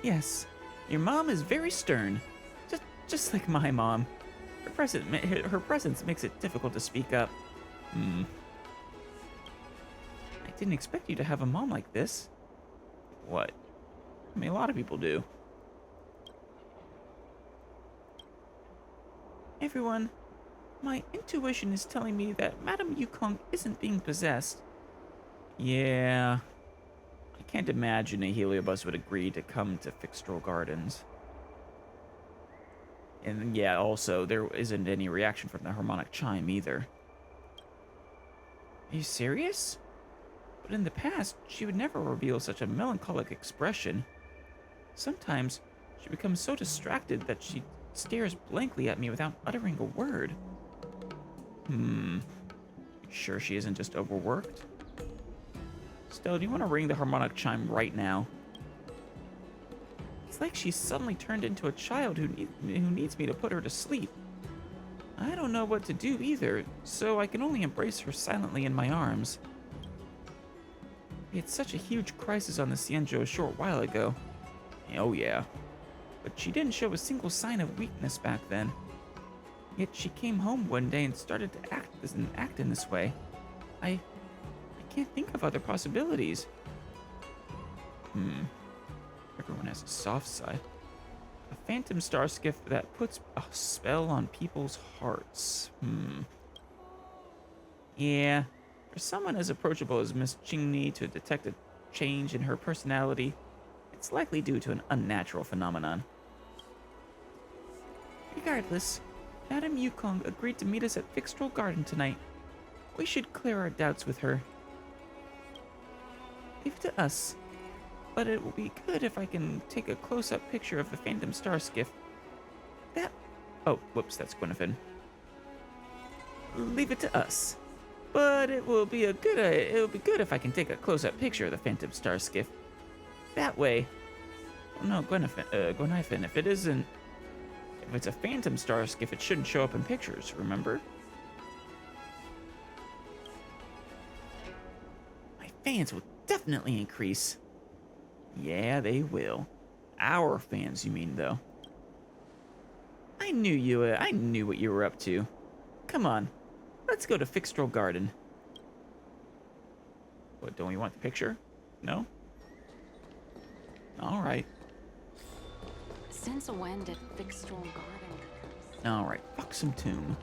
Yes. Your mom is very stern. Just like my mom. Her presence makes it difficult to speak up. I didn't expect you to have a mom like this. What? I mean, a lot of people do. Everyone, my intuition is telling me that Madame Yukong isn't being possessed. Yeah. I can't imagine a Heliobus would agree to come to Foxsomn Gardens. And yeah, also, there isn't any reaction from the harmonic chime either. Are you serious? But in the past, she would never reveal such a melancholic expression. Sometimes, she becomes so distracted that she stares blankly at me without uttering a word. You sure she isn't just overworked? Stella, do you want to ring the harmonic chime right now? It's like she's suddenly turned into a child who needs me to put her to sleep. I don't know what to do either, so I can only embrace her silently in my arms. We had such a huge crisis on the Cienjo a short while ago. Oh yeah. But she didn't show a single sign of weakness back then. Yet she came home one day and started to act in this way. I can't think of other possibilities. Everyone has a soft side. A phantom starskiff that puts a spell on people's hearts. Yeah, for someone as approachable as Miss Chingni to detect a change in her personality, it's likely due to an unnatural phenomenon. Regardless, Madame Yukong agreed to meet us at Fixtral Garden tonight. We should clear our doubts with her. Leave it to us. But it will be good if I can take a close-up picture of the Phantom Starskiff. Oh, whoops, that's Gwyneth. Leave it to us. But it will be good if I can take a close-up picture of the Phantom Starskiff. That way. Oh, no, Gwyneth, if it's a Phantom Starskiff, it shouldn't show up in pictures, remember? My fans will definitely increase. Yeah, they will. Our fans, you mean, though. I knew what you were up to. Come on, let's go to Fixtral Garden. What, don't we want the picture? No? Alright. Since when did Fixtral Garden? Alright, Foxsomn Tomb.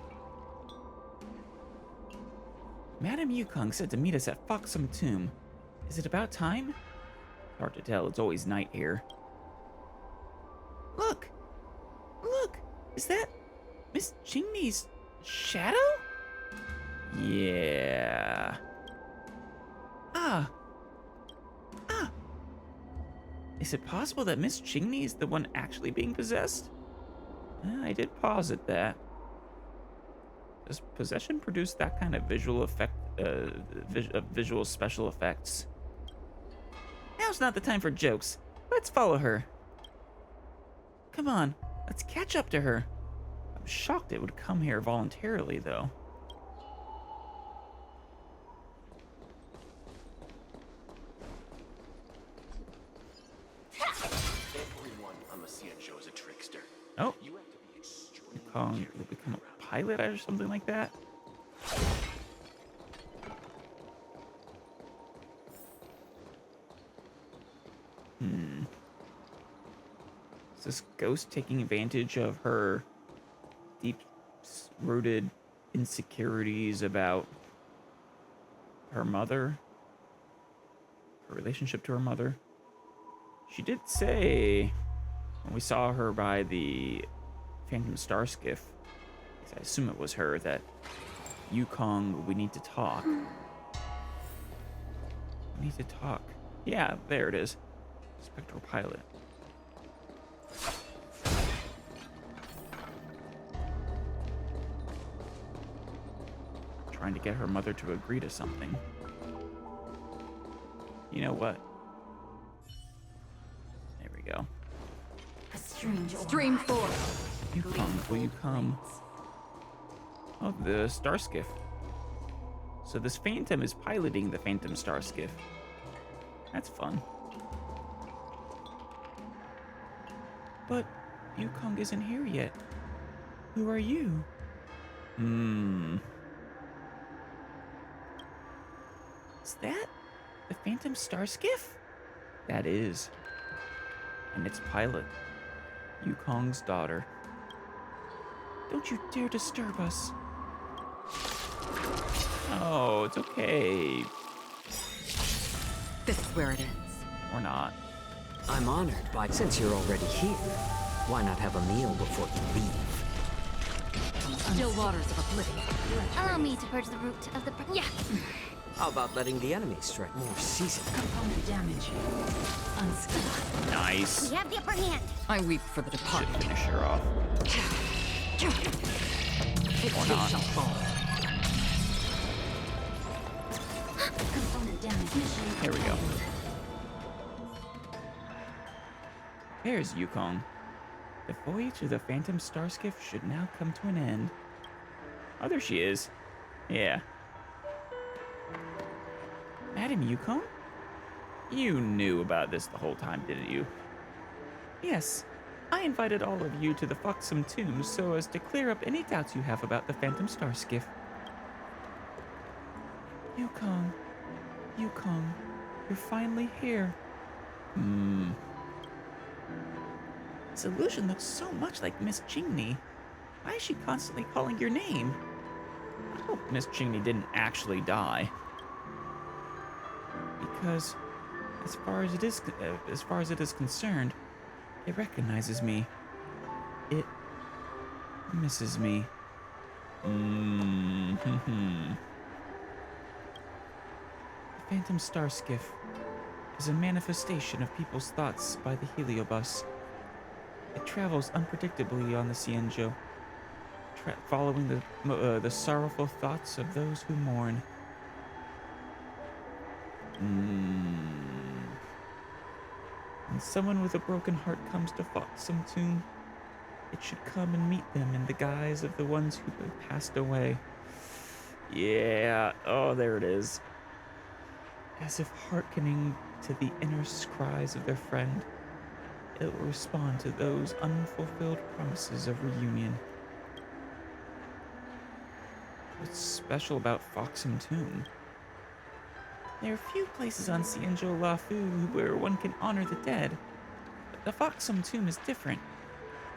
Madame Yukong said to meet us at Foxsomn Tomb. Is it about time? Hard to tell, it's always night here. Look! Look! Is that Miss Chingni's shadow? Yeah. Ah! Is it possible that Miss Chingni is the one actually being possessed? I did posit that. Does possession produce that kind of visual effect, visual special effects? Now's not the time for jokes. Let's follow her. Come on, let's catch up to her. I'm shocked it would come here voluntarily, though. Everyone on the Cienjo is a trickster. Oh, You have to be extremely Yukong will become a pilot or something like that. Is this ghost taking advantage of her deep-rooted insecurities about her mother? Her relationship to her mother? She did say, when we saw her by the Phantom Starskiff, I assume it was her, that Yukong, we need to talk. We need to talk. Yeah, there it is. Spectral pilot. Trying to get her mother to agree to something. You know what? There we go. Stream 4. Yukong, will you come? Oh, the Starskiff. So this Phantom is piloting the Phantom Starskiff. That's fun. But Yukong isn't here yet. Who are you? Is that the Phantom Starskiff? That is. And its pilot, Yukong's daughter. Don't you dare disturb us. Oh, it's okay. This is where it ends. Or not. I'm honored by, since you're already here, why not have a meal before you leave? Still waters of oblivion. Allow me to purge the root of the... Yeah. How about letting the enemy strike more seasoned? Component damage. Unscathed. Nice. We have the upper hand. I weep for the Should departed. finish her off. It Or too not. shall fall. Component damage. Mission Here we go. abandoned. There's Yukong. The voyage of the Phantom Starskiff should now come to an end. Oh, there she is. Yeah. Madam Yukong? You knew about this the whole time, didn't you? Yes. I invited all of you to the Foxsomn tomb so as to clear up any doubts you have about the Phantom Starskiff. Yukong. Yukong. You're finally here. This illusion looks so much like Miss Chingni. Why is she constantly calling your name? I hope Miss Chingni didn't actually die. Because, as far as it is concerned, it recognizes me. It misses me. The Phantom Starskiff is a manifestation of people's thoughts by the Heliobus. It travels unpredictably on the Xianzhou, following the sorrowful thoughts of those who mourn. When someone with a broken heart comes to Foxsomn tomb, it should come and meet them in the guise of the ones who have passed away. Yeah, oh, there it is. As if hearkening to the inner cries of their friend, it will respond to those unfulfilled promises of reunion. What's special about Foxsomn tomb? There are few places on Xianzhou Lafu where one can honor the dead, but the Foxsomn tomb is different.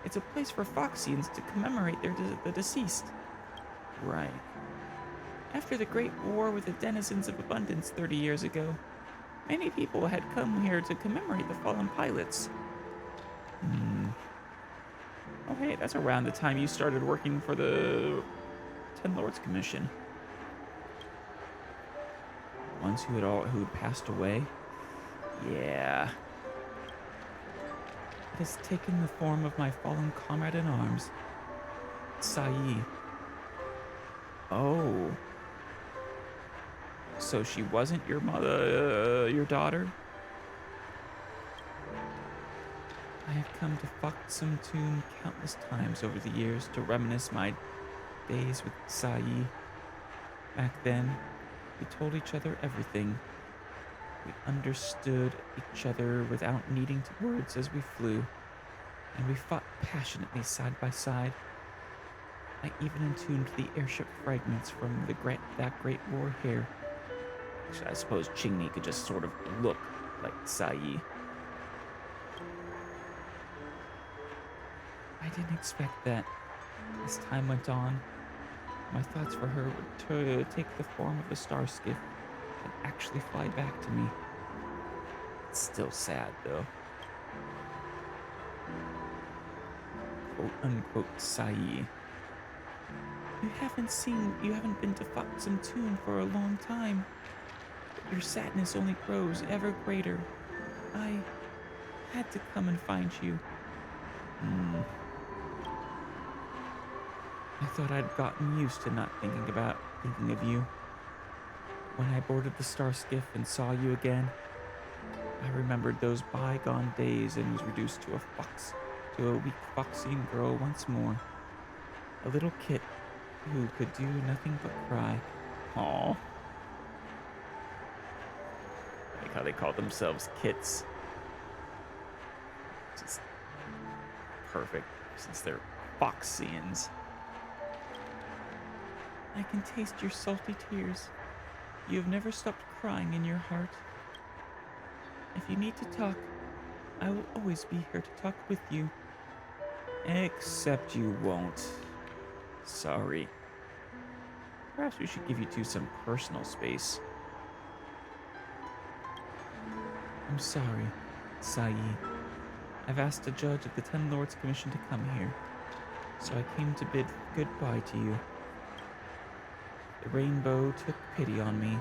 It's a place for Foxians to commemorate the deceased. Right. After the Great War with the denizens of Abundance 30 years ago, many people had come here to commemorate the fallen pilots. Oh hey, that's around the time you started working for the Ten Lords Commission. Ones who had passed away? Yeah. It has taken the form of my fallen comrade in arms, Sai. Oh. So she wasn't your mother, your daughter? I have come to Foxsomn tomb countless times over the years to reminisce my days with Sai. Back then, we told each other everything. We understood each other without needing words as we flew, and we fought passionately side by side. I even entombed the airship fragments from that Great War here. Actually, I suppose Chingni could just sort of look like Sai. I didn't expect that. As time went on, my thoughts for her would take the form of a star skiff and actually fly back to me. It's still sad, though. Quote unquote Sai. You haven't been to Foxsomn tomb for a long time. But your sadness only grows ever greater. I had to come and find you. I thought I'd gotten used to not thinking of you. When I boarded the star skiff and saw you again, I remembered those bygone days and was reduced to a weak Foxian girl once more. A little kit who could do nothing but cry. Aww. Like how they call themselves kits. Just perfect, since they're Foxians. I can taste your salty tears. You have never stopped crying in your heart. If you need to talk, I will always be here to talk with you. Except you won't. Sorry. Perhaps we should give you two some personal space. I'm sorry, Sai. I've asked a judge of the Ten Lords Commission to come here, so I came to bid goodbye to you. The rainbow took pity on me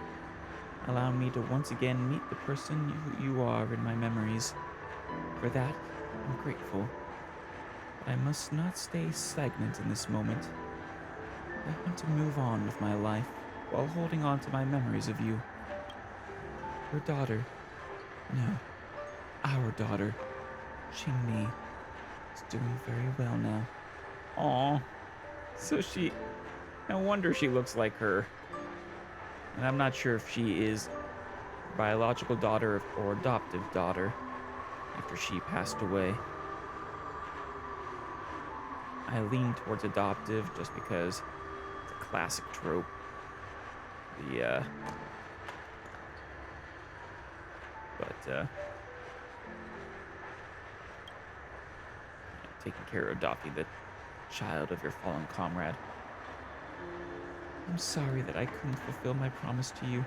allow me to once again meet the person you are in my memories. For that, I'm grateful. But I must not stay stagnant in this moment. I want to move on with my life while holding on to my memories of you. Your daughter, no, our daughter, Qingni, is doing very well now. Aw, so no wonder she looks like her. And I'm not sure if she is biological daughter or adoptive daughter after she passed away. I lean towards adoptive just because it's a classic trope. Taking care of adopting the child of your fallen comrade. I'm sorry that I couldn't fulfill my promise to you.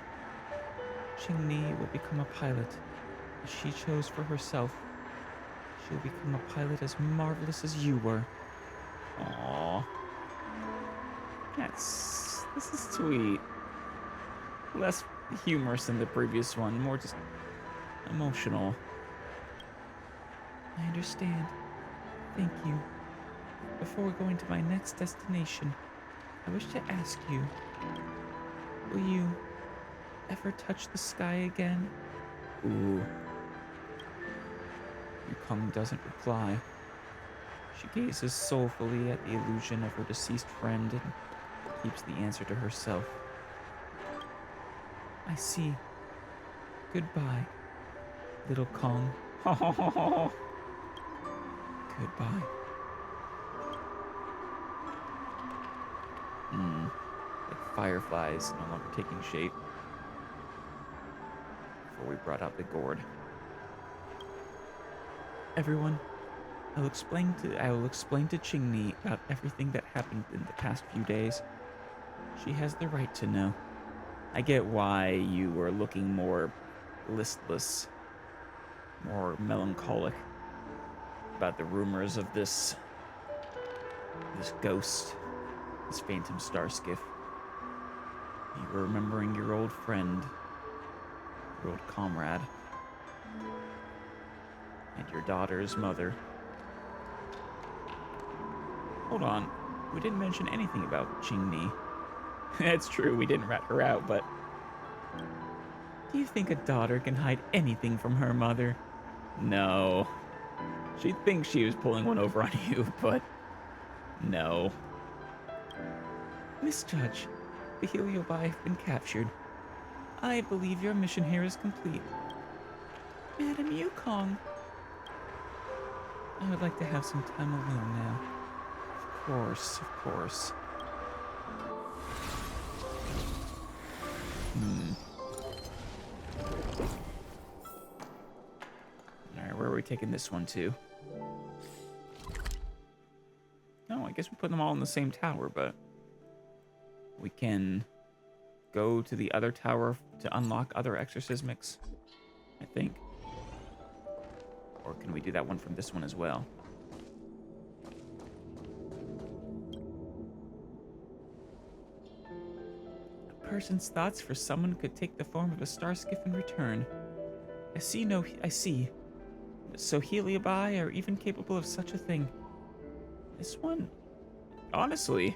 Qingni will become a pilot, as she chose for herself. She'll become a pilot as marvelous as you were. Aww. This is sweet. Less humorous than the previous one, more just emotional. I understand. Thank you. Before going to my next destination, I wish to ask you, will you ever touch the sky again? Ooh. Yukong doesn't reply. She gazes soulfully at the illusion of her deceased friend and keeps the answer to herself. I see. Goodbye, little Kong. Goodbye. Like fireflies no longer taking shape. Before we brought out the gourd. Everyone, I will explain to Qingni about everything that happened in the past few days. She has the right to know. I get why you were looking more listless, more melancholic about the rumors of this ghost, this phantom starskiff. You were remembering your old friend, your old comrade, and your daughter's mother. Hold on, we didn't mention anything about Qingni. That's true, we didn't rat her out, but... Do you think a daughter can hide anything from her mother? No. She'd think she was pulling one over on you, but... No. Miss Judge, the Heliobus have been captured. I believe your mission here is complete. Madam Yukong. I would like to have some time alone now. Of course, of course. Alright, where are we taking this one to? No, I guess we put them all in the same tower, but... We can go to the other tower to unlock other exorcismics, I think. Or can we do that one from this one as well? A person's thoughts for someone could take the form of a starskiff in return. I see. So Heliobus are even capable of such a thing. This one, honestly,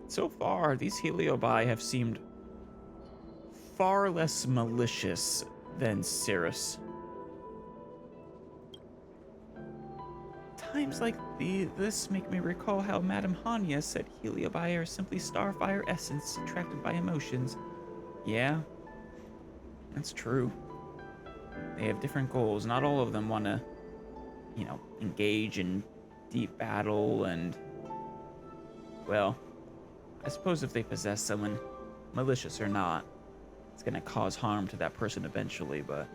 so far, these Heliobus have seemed far less malicious than Cirrus. Times like this make me recall how Madame Hanya said Heliobus are simply starfire essence attracted by emotions. Yeah, that's true. They have different goals. Not all of them want to, engage in deep battle and, well, I suppose if they possess someone, malicious or not, it's going to cause harm to that person eventually, but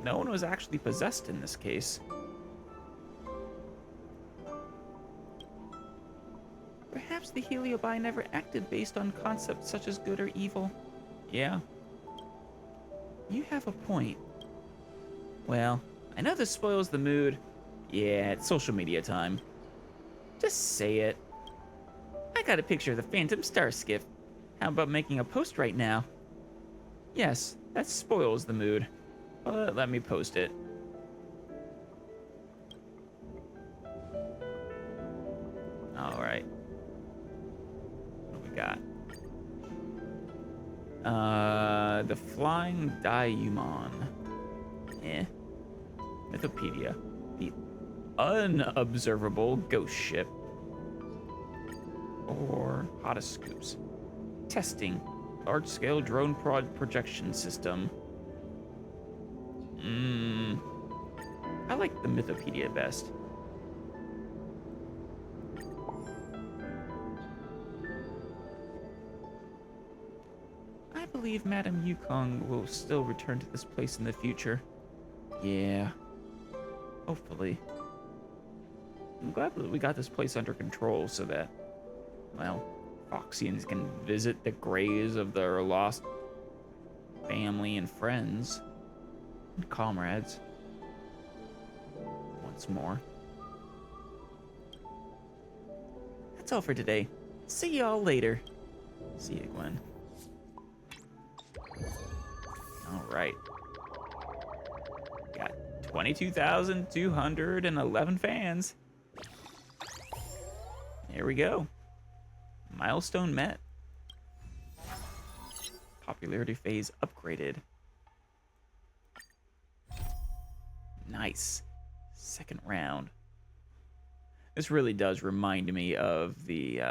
no one was actually possessed in this case. Perhaps the Heliobus never acted based on concepts such as good or evil. Yeah. You have a point. Well, I know this spoils the mood. Yeah, it's social media time. Just say it. I got a picture of the Phantom Starskiff. How about making a post right now? Yes, that spoils the mood. But let me post it. Alright. What do we got? The Flying Daimon. Mythopedia. The Unobservable Ghost Ship. Or Hottest Scoops. Testing. Large-scale drone projection system. I like the Mythopedia best. I believe Madame Yukong will still return to this place in the future. Yeah. Hopefully. I'm glad that we got this place under control so that, well, Foxians can visit the graves of their lost family and friends and comrades once more. That's all for today. See y'all later. See you, Gwen. All right. Got 22,211 fans. There we go. Milestone met. Popularity phase upgraded. Nice. Second round. This really does remind me of the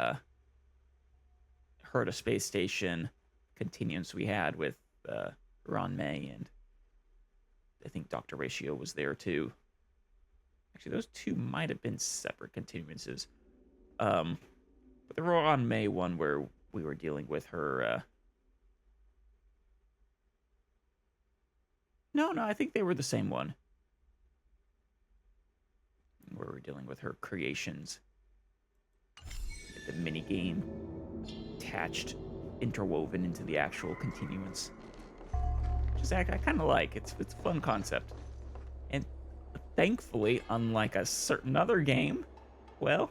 Herta Space Station continuance we had with Ron May, and I think Dr. Ratio was there too. Actually, those two might have been separate continuances. But the Ron May one where we were dealing with her... No, I think they were the same one. Where we're dealing with her creations. The mini game attached, interwoven into the actual continuance. Which is I kind of like. It's a fun concept. And thankfully, unlike a certain other game, well,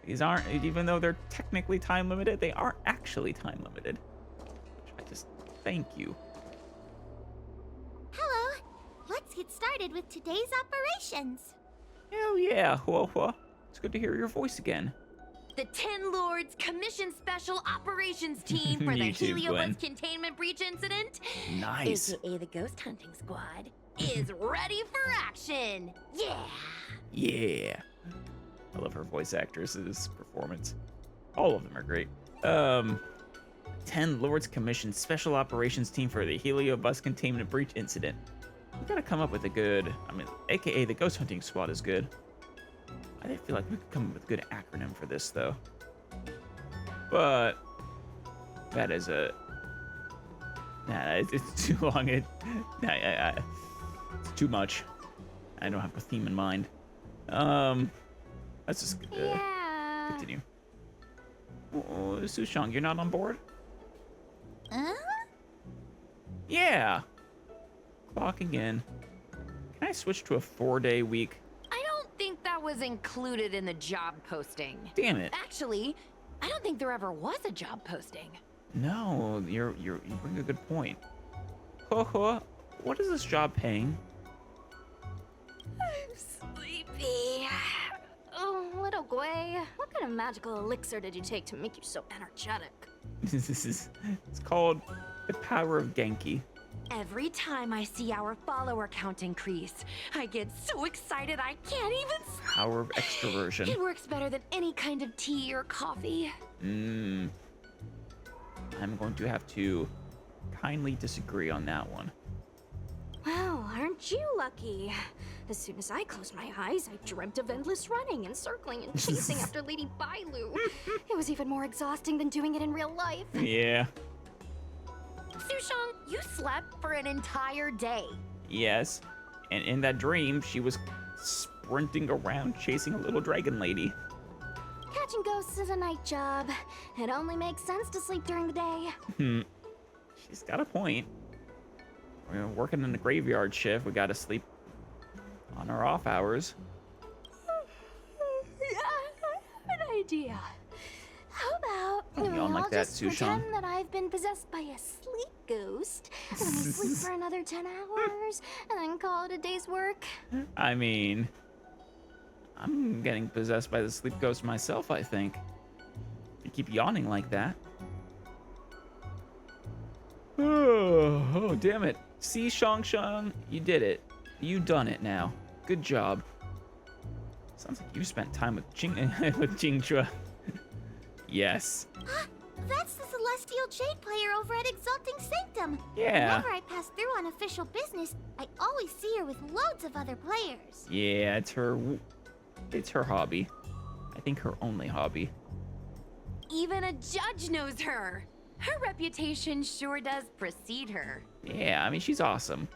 these aren't, even though they're technically time limited, they aren't actually time limited. Which I just thank you. Hello. Let's get started with today's operations. Hell yeah, Huohua. It's good to hear your voice again. The Ten Lords Commission Special Operations Team for the You too, Gwen. Heliobus Containment Breach Incident, Nice. aka the Ghost Hunting Squad, is ready for action. Yeah. Yeah. I love her voice actress's performance. All of them are great. 10 Lords Commission Special Operations Team for the Heliobus Containment Breach Incident. We gotta come up with a good, aka the Ghost Hunting Squad is good. I feel like we could come up with a good acronym for this, though. But that is it's too long. It's too much. I don't have a theme in mind. Let's just continue. Oh, Sushang, you're not on board? Huh? Yeah. Clocking in. Can I switch to a 4-day week? I don't think that was included in the job posting. Damn it. Actually, I don't think there ever was a job posting. No, you bring a good point. What is this job paying? I'm sleepy. Oh, little Gwei, what kind of magical elixir did you take to make you so energetic? It's called the power of Genki. Every time I see our follower count increase, I get so excited I can't even sleep. Power of extroversion. It works better than any kind of tea or coffee. I'm going to have to kindly disagree on that one. Well, aren't you lucky? As soon as I closed my eyes, I dreamt of endless running and circling and chasing after Lady Bailu. It was even more exhausting than doing it in real life. Yeah. Sushang, you slept for an entire day. Yes. And in that dream, she was sprinting around chasing a little dragon lady. Catching ghosts is a night job. It only makes sense to sleep during the day. She's got a point. We're working in the graveyard shift. We gotta sleep on our off hours. Yeah, I have an idea. How about Don't yawn like I'll that, just Sushan. pretend that I've been possessed by a sleep ghost, and then I sleep for another 10 hours, and then call it a day's work. I mean, I'm getting possessed by the sleep ghost myself, I think. You keep yawning like that. Oh, damn it. See, Shang, you did it. You done it now. Good job. Sounds like you spent time with with Jingchua. Yes. That's the Celestial Jade player over at Exalting Sanctum. Yeah. Whenever I pass through on official business, I always see her with loads of other players. Yeah, it's her hobby. I think her only hobby. Even a judge knows her. Her reputation sure does precede her. Yeah, I mean, she's awesome.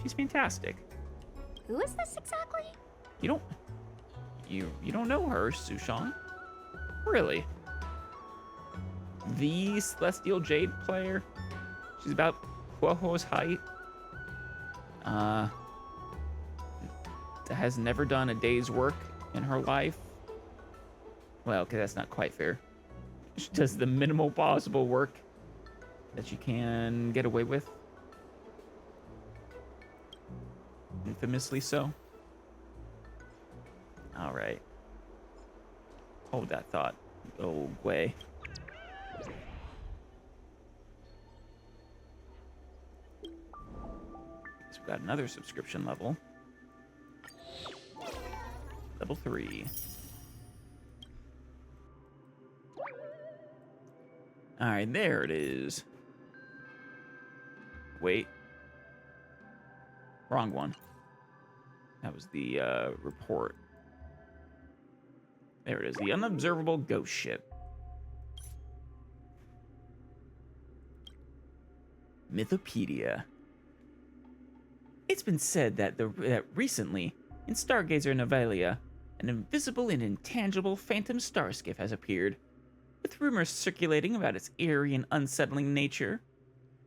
She's fantastic. Who is this exactly? You don't know her, Sushan? Really? The Celestial Jade player? She's about Huoho's height. Has never done a day's work in her life. Well, okay, that's not quite fair. She does the minimal possible work that she can get away with. Infamously so. All right. Hold that thought. Oh, way. So we got another subscription level. Level 3. All right, there it is. Wait. Wrong one. That was the report. There it is, the unobservable ghost ship. Mythopedia. It's been said that recently, in Stargazer Navalia, an invisible and intangible phantom starskiff has appeared, with rumors circulating about its eerie and unsettling nature.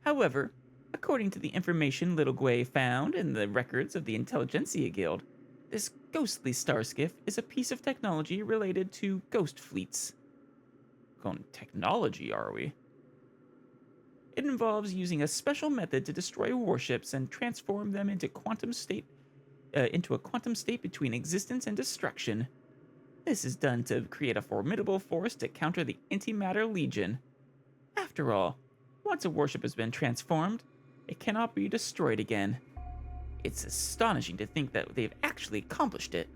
However, according to the information Little Gwei found in the records of the Intelligentsia Guild, this ghostly starskiff is a piece of technology related to ghost fleets. Calling technology, are we? It involves using a special method to destroy warships and transform them into a quantum state between existence and destruction. This is done to create a formidable force to counter the Antimatter Legion. After all, once a warship has been transformed, it cannot be destroyed again. It's astonishing to think that they've actually accomplished it.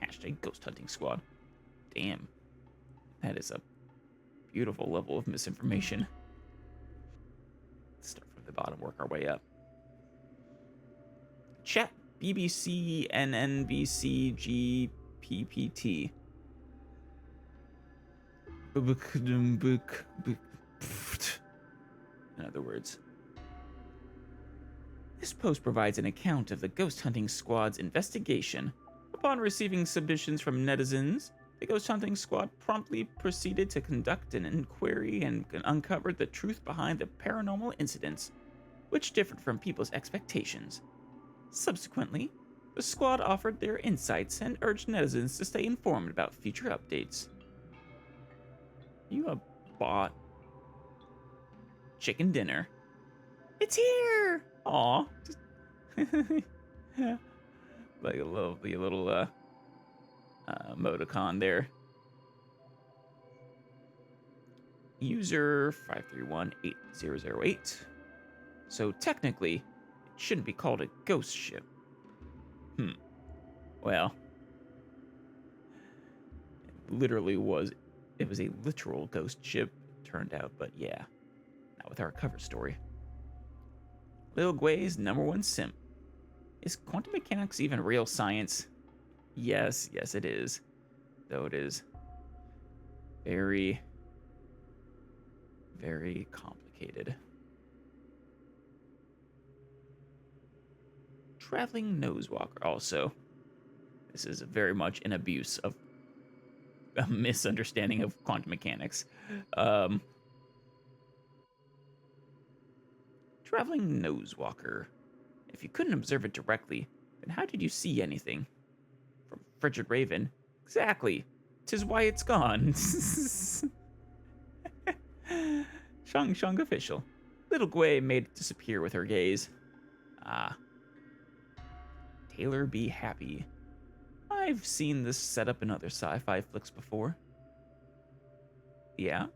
Hashtag Ghost Hunting Squad. Damn. That is a beautiful level of misinformation. Let's start from the bottom, work our way up. Chat BBC NNBC GPPT. In other words. This post provides an account of the Ghost Hunting Squad's investigation. Upon receiving submissions from netizens, the Ghost Hunting Squad promptly proceeded to conduct an inquiry and uncovered the truth behind the paranormal incidents, which differed from people's expectations. Subsequently, the squad offered their insights and urged netizens to stay informed about future updates. You have bought chicken dinner. It's here! Aw. Like a little emoticon there. User 5318008. So technically, it shouldn't be called a ghost ship. Well, it was a literal ghost ship, turned out, but yeah. Not with our cover story. Lil Gwei's #1 simp. Is quantum mechanics even real science? Yes, it is. Though it is very, very complicated. Traveling Nosewalker also. This is very much an abuse of a misunderstanding of quantum mechanics. Traveling Nosewalker. If you couldn't observe it directly, then how did you see anything? From Frigid Raven. Exactly. 'Tis why it's gone. Shang Shang official. Little Gui made it disappear with her gaze. Ah. Taylor be happy. I've seen this setup in other sci-fi flicks before. Yeah?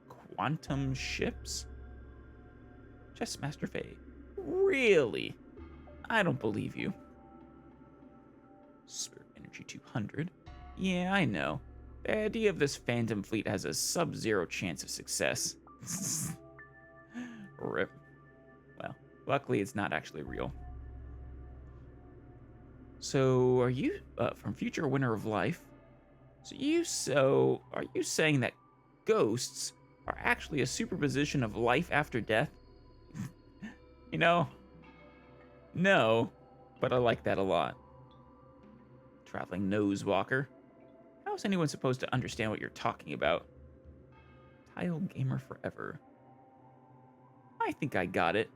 Quantum ships? Chessmaster Faye. Really? I don't believe you. Spirit Energy 200. Yeah, I know. The idea of this phantom fleet has a sub-zero chance of success. Rip. Well, luckily it's not actually real. So, are you, from future winner of life? Are you saying that ghosts are actually a superposition of life after death? You know, no, but I like that a lot. Traveling nose walker. How is anyone supposed to understand what you're talking about? Tile gamer forever. I think I got it,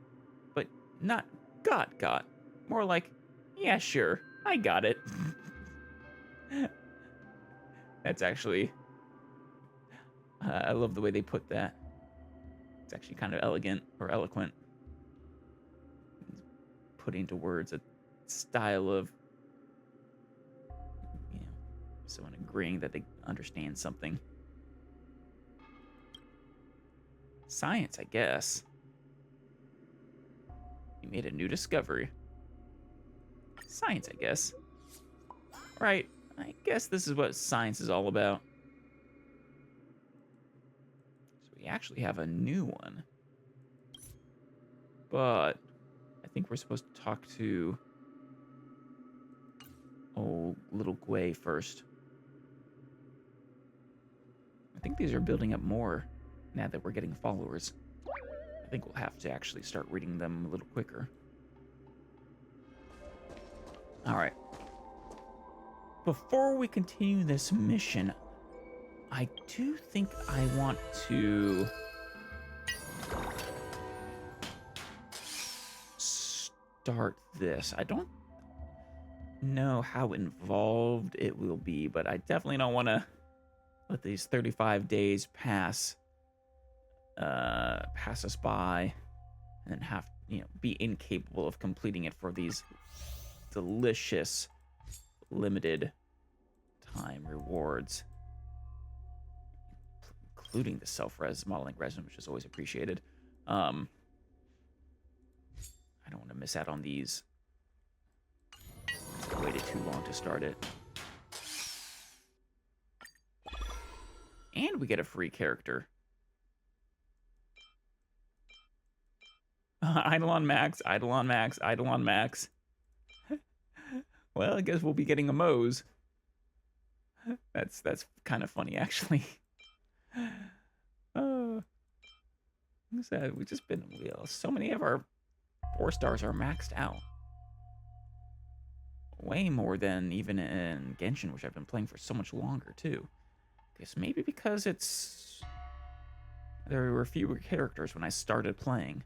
but not got. More like, yeah, sure, I got it. That's actually, I love the way they put that. It's actually kind of elegant or eloquent. Putting into words a style of, you know, someone agreeing that they understand something. Science, I guess. You made a new discovery. Science, I guess. Right, I guess this is what science is all about. So we actually have a new one. But I think we're supposed to talk to old little Gui first. I think these are building up more now that we're getting followers. I think we'll have to actually start reading them a little quicker. Alright. Before we continue this mission, I do think I want to start this. I don't know how involved it will be, but I definitely don't want to let these 35 days pass us by and then have, be incapable of completing it for these delicious limited time rewards, including the self-res modeling resin, which is always appreciated. I don't want to miss out on these. I waited too long to start it. And we get a free character. Eidolon Max, Eidolon Max, Eidolon Max. Well, I guess we'll be getting a Mose. That's kind of funny, actually. We've just been, so many of our 4 stars are maxed out. Way more than even in Genshin, which I've been playing for so much longer, too. Guess maybe because there were fewer characters when I started playing.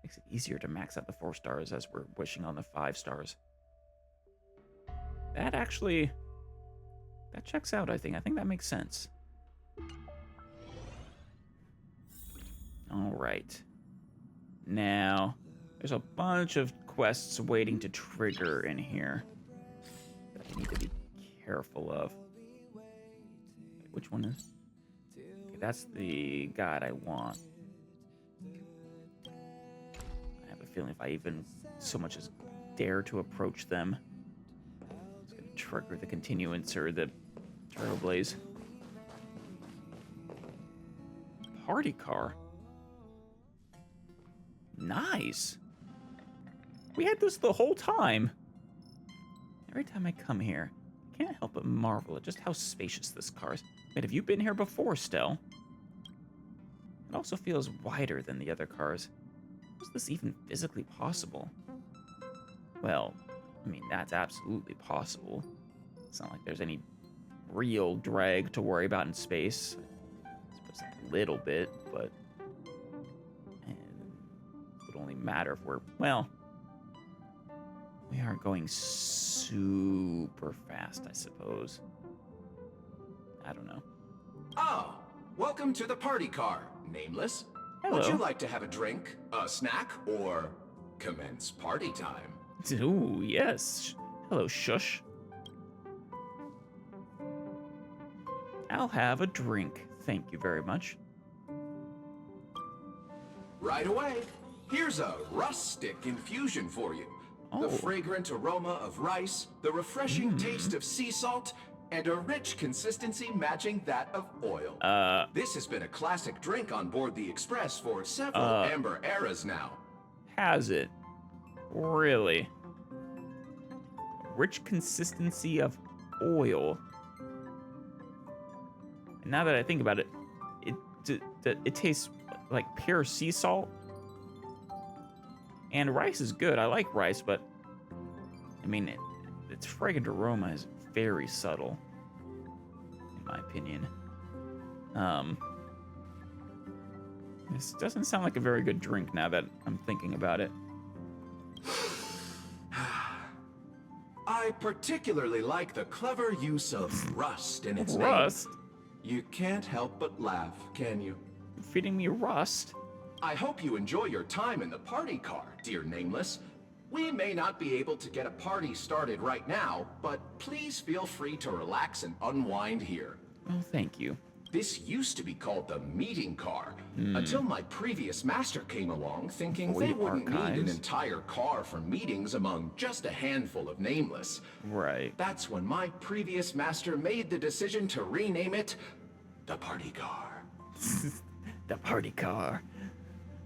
Makes it easier to max out the 4 stars as we're wishing on the 5 stars. That checks out, I think. I think that makes sense. All right. Now, there's a bunch of quests waiting to trigger in here that I need to be careful of. Which one is? Okay, that's the guide I want. I have a feeling if I even so much as dare to approach them, it's going to trigger the continuance or the turtle blaze. Party car. Nice. We had this the whole time. Every time I come here, I can't help but marvel at just how spacious this car is. Wait, have you been here before, Stell? It also feels wider than the other cars. How is this even physically possible? Well, I mean, that's absolutely possible. It's not like there's any real drag to worry about in space. I suppose a little bit, but it would only matter if we're, well, we aren't going super fast, I suppose. I don't know. Oh, Welcome to the party car, Nameless. Hello. Would you like to have a drink, a snack, or commence party time? Ooh, yes. Hello, Shush. I'll have a drink. Thank you very much. Right away. Here's a rustic infusion for you. Oh. The fragrant aroma of rice, the refreshing taste of sea salt, and a rich consistency matching that of oil. This has been a classic drink on board the Express for several amber eras now. Has it? Really? Rich consistency of oil. And now that I think about it, it tastes like pure sea salt. And rice is good. I like rice, but I mean, its fragrant aroma is very subtle, in my opinion. This doesn't sound like a very good drink now that I'm thinking about it. I particularly like the clever use of rust in its Rust? name. You can't help but laugh, can you? Feeding me rust? I hope you enjoy your time in the party car, dear Nameless. We may not be able to get a party started right now, but please feel free to relax and unwind here. Oh, thank you. This used to be called the meeting car, until my previous master came along thinking they Void wouldn't need an archives. entire car for meetings among just a handful of Nameless. Right. That's when my previous master made the decision to rename it the party car. The party car.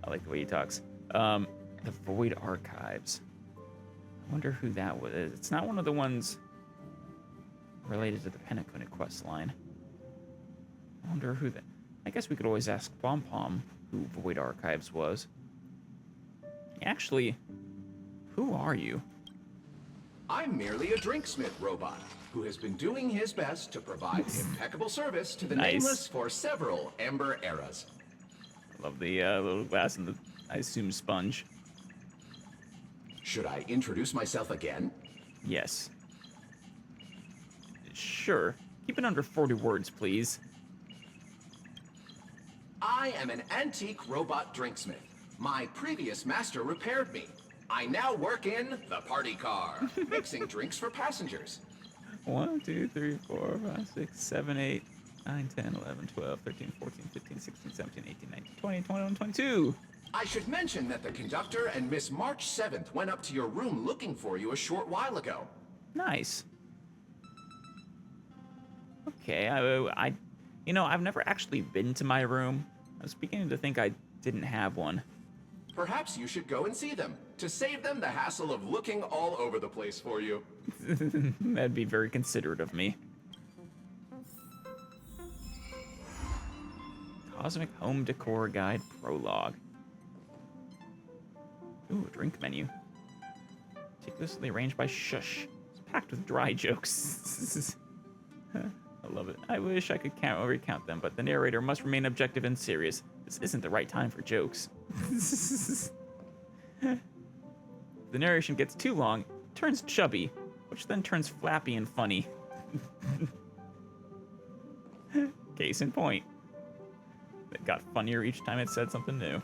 I like the way he talks. The Void Archives. I wonder who that was. It's not one of the ones related to the Penacony quest line. I wonder who that... I guess we could always ask Pom Pom who Void Archives was. Actually, who are you? I'm merely a drinksmith robot who has been doing his best to provide impeccable service to the Nice. Nameless for several Amber eras. I love the little glass and the, I assume, sponge. Should I introduce myself again? Yes. Sure. Keep it under 40 words, please. I am an antique robot drinksmith. My previous master repaired me. I now work in the party car, mixing drinks for passengers. 1, 2, 3, 4, 5, 6, 7, 8, 9, 10, 11, 12, 13, 14, 15, 16, 17, 18, 19, 20, 21, 22. I should mention that the conductor and Miss March 7th went up to your room looking for you a short while ago. Nice. Okay, you know, I've never actually been to my room. I was beginning to think I didn't have one. Perhaps you should go and see them, to save them the hassle of looking all over the place for you. That'd be very considerate of me. Cosmic Home Decor Guide Prologue. Ooh, a drink menu. Meticulously arranged by Shush. It's packed with dry jokes. I love it. I wish I could recount them, but the narrator must remain objective and serious. This isn't the right time for jokes. The narration gets too long, it turns chubby, which then turns flappy and funny. Case in point. It got funnier each time it said something new.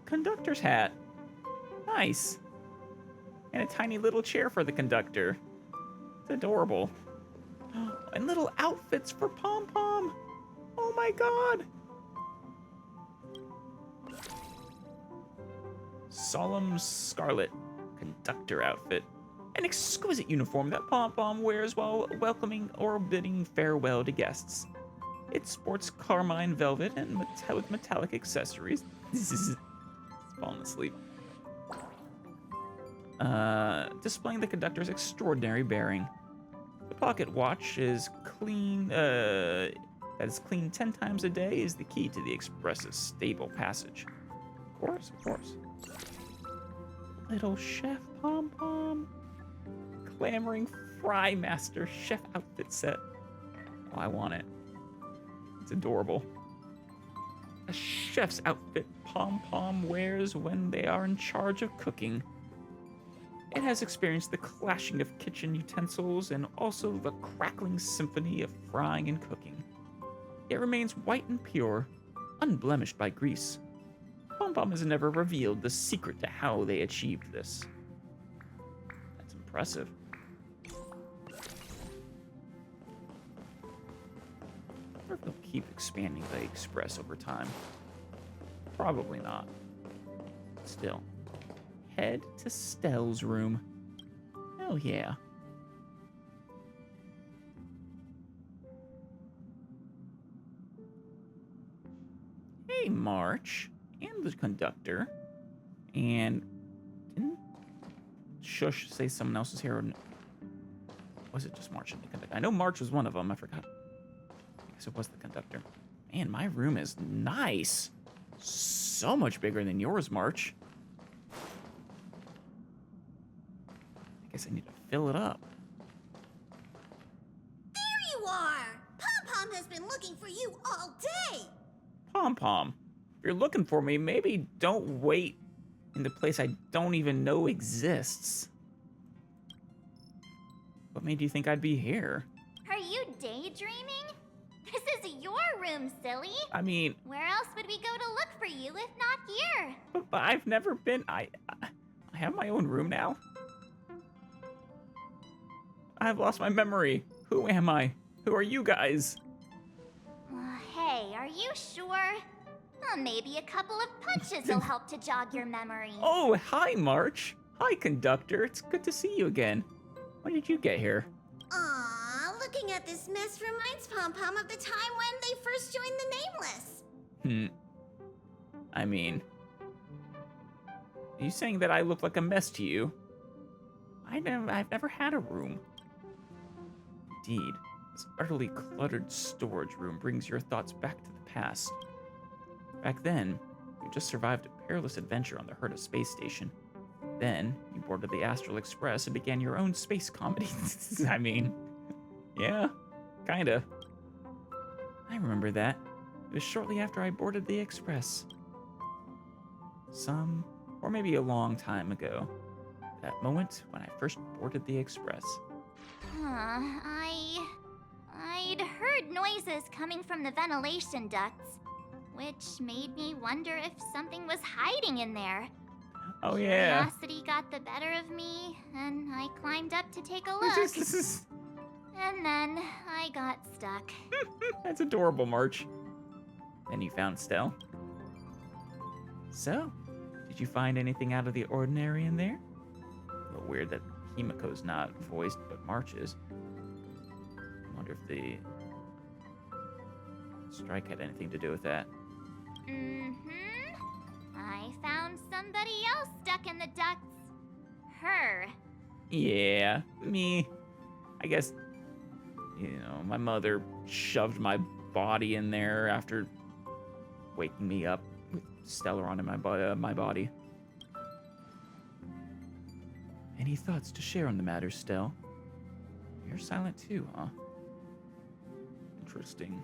Conductor's hat. Nice. And a tiny little chair for the conductor. It's adorable. And little outfits for Pom Pom. Oh my god. Solemn Scarlet conductor outfit. An exquisite uniform that Pom Pom wears while welcoming or bidding farewell to guests. It sports carmine velvet and with metallic accessories. It's falling asleep. Displaying the conductor's extraordinary bearing. The pocket watch is clean, that is clean 10 times a day is the key to the Express's stable passage. Of course, of course. Little Chef Pom Pom. Clamoring Fry Master chef outfit set. Oh, I want it. It's adorable. A chef's outfit Pom Pom wears when they are in charge of cooking. It has experienced the clashing of kitchen utensils and also the crackling symphony of frying and cooking. It remains white and pure, unblemished by grease. Pom-Pom has never revealed the secret to how they achieved this. That's impressive. I wonder if they'll keep expanding the Express over time. Probably not. Still. Head to Stell's room. Hell yeah. Hey, March. And the conductor. And didn't Shush say someone else was here? Or was it just March and the conductor? I know March was one of them. I forgot. I guess it was the conductor. Man, my room is nice. So much bigger than yours, March. I guess I need to fill it up. There you are! Pom-Pom has been looking for you all day! Pom-Pom, if you're looking for me, maybe don't wait in the place I don't even know exists. What made you think I'd be here? Are you daydreaming? This is your room, silly. I mean... Where else would we go to look for you if not here? But I've never been... I have my own room now? I've lost my memory. Who am I? Who are you guys? Hey, are you sure? Maybe a couple of punches will help to jog your memory. Oh, hi, March. Hi, conductor. It's good to see you again. When did you get here? Aw, looking at this mess reminds Pom-Pom of the time when they first joined the Nameless. I mean... Are you saying that I look like a mess to you? I've never had a room. Indeed, this utterly cluttered storage room brings your thoughts back to the past. Back then, you just survived a perilous adventure on the Herta space station. Then, you boarded the Astral Express and began your own space comedy. I mean, yeah, kinda. I remember that. It was shortly after I boarded the Express. Or maybe a long time ago. That moment when I first boarded the Express. I'd heard noises coming from the ventilation ducts, which made me wonder if something was hiding in there. Oh, yeah. Curiosity got the better of me, and I climbed up to take a look. And then I got stuck. That's adorable, March. Then you found Stell. So, did you find anything out of the ordinary in there? A little weird that Himiko's not voiced, but March is. I wonder if the strike had anything to do with that. I found somebody else stuck in the ducts. Her. Yeah, me. I guess, my mother shoved my body in there after waking me up with Stellaron in my body. Any thoughts to share on the matter, Stell? You're silent too, huh? Interesting.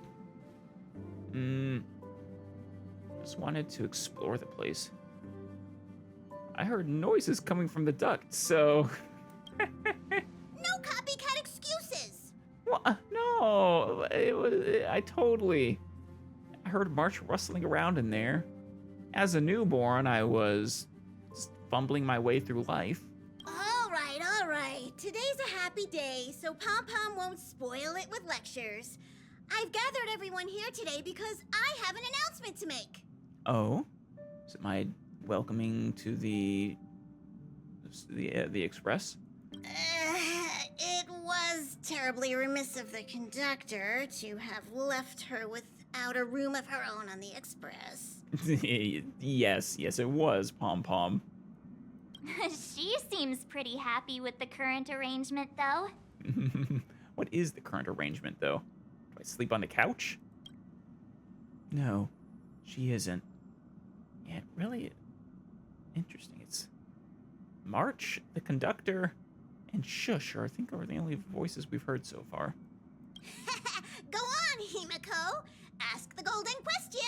Just wanted to explore the place. I heard noises coming from the duct, so... No copycat excuses! What? No, I heard March rustling around in there. As a newborn, I was just fumbling my way through life. All right. Today's a happy day, so Pom-Pom won't spoil it with lectures. I've gathered everyone here today because I have an announcement to make. Oh? Is it my welcoming to the Express? It was terribly remiss of the conductor to have left her without a room of her own on the Express. Yes, it was, Pom-Pom. She seems pretty happy with the current arrangement, though. What is the current arrangement, though? Do I sleep on the couch? No, she isn't. Yeah, really interesting. It's March, the conductor, and Shush are, I think, are the only voices we've heard so far. Go on, Himiko. Ask the golden question.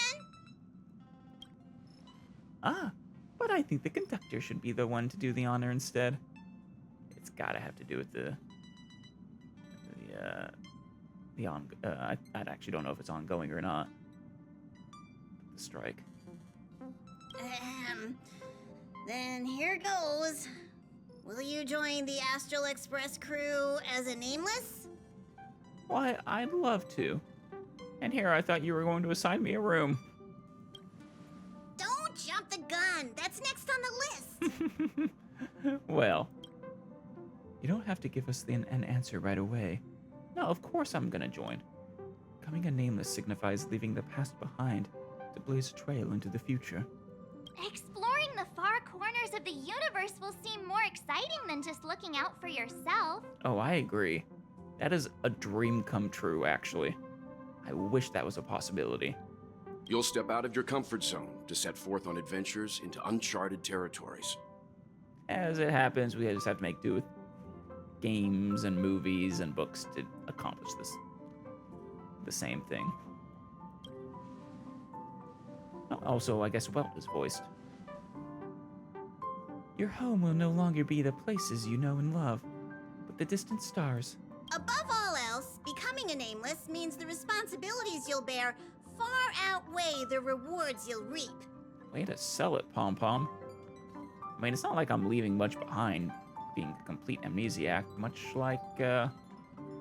But I think the conductor should be the one to do the honor instead. gotta have to do with the I actually don't know if it's ongoing or not. The strike. Then here goes. Will you join the Astral Express crew as a nameless? Why, I'd love to. And here, I thought you were going to assign me a room. Don't jump the gun. That's next on the list. Well, you don't have to give us an answer right away. No, of course I'm gonna join. Becoming a nameless signifies leaving the past behind to blaze a trail into the future. Exploring the far corners of the universe will seem more exciting than just looking out for yourself. Oh, I agree. That is a dream come true, actually. I wish that was a possibility. You'll step out of your comfort zone to set forth on adventures into uncharted territories. As it happens, we just have to make do with games and movies and books to accomplish the same thing. Also, I guess Welt is voiced. Your home will no longer be the places you know and love, but the distant stars. Above all else, becoming a nameless means the responsibilities you'll bear far outweigh the rewards you'll reap. Way to sell it, Pom Pom. I mean, it's not like I'm leaving much behind, being a complete amnesiac, much like,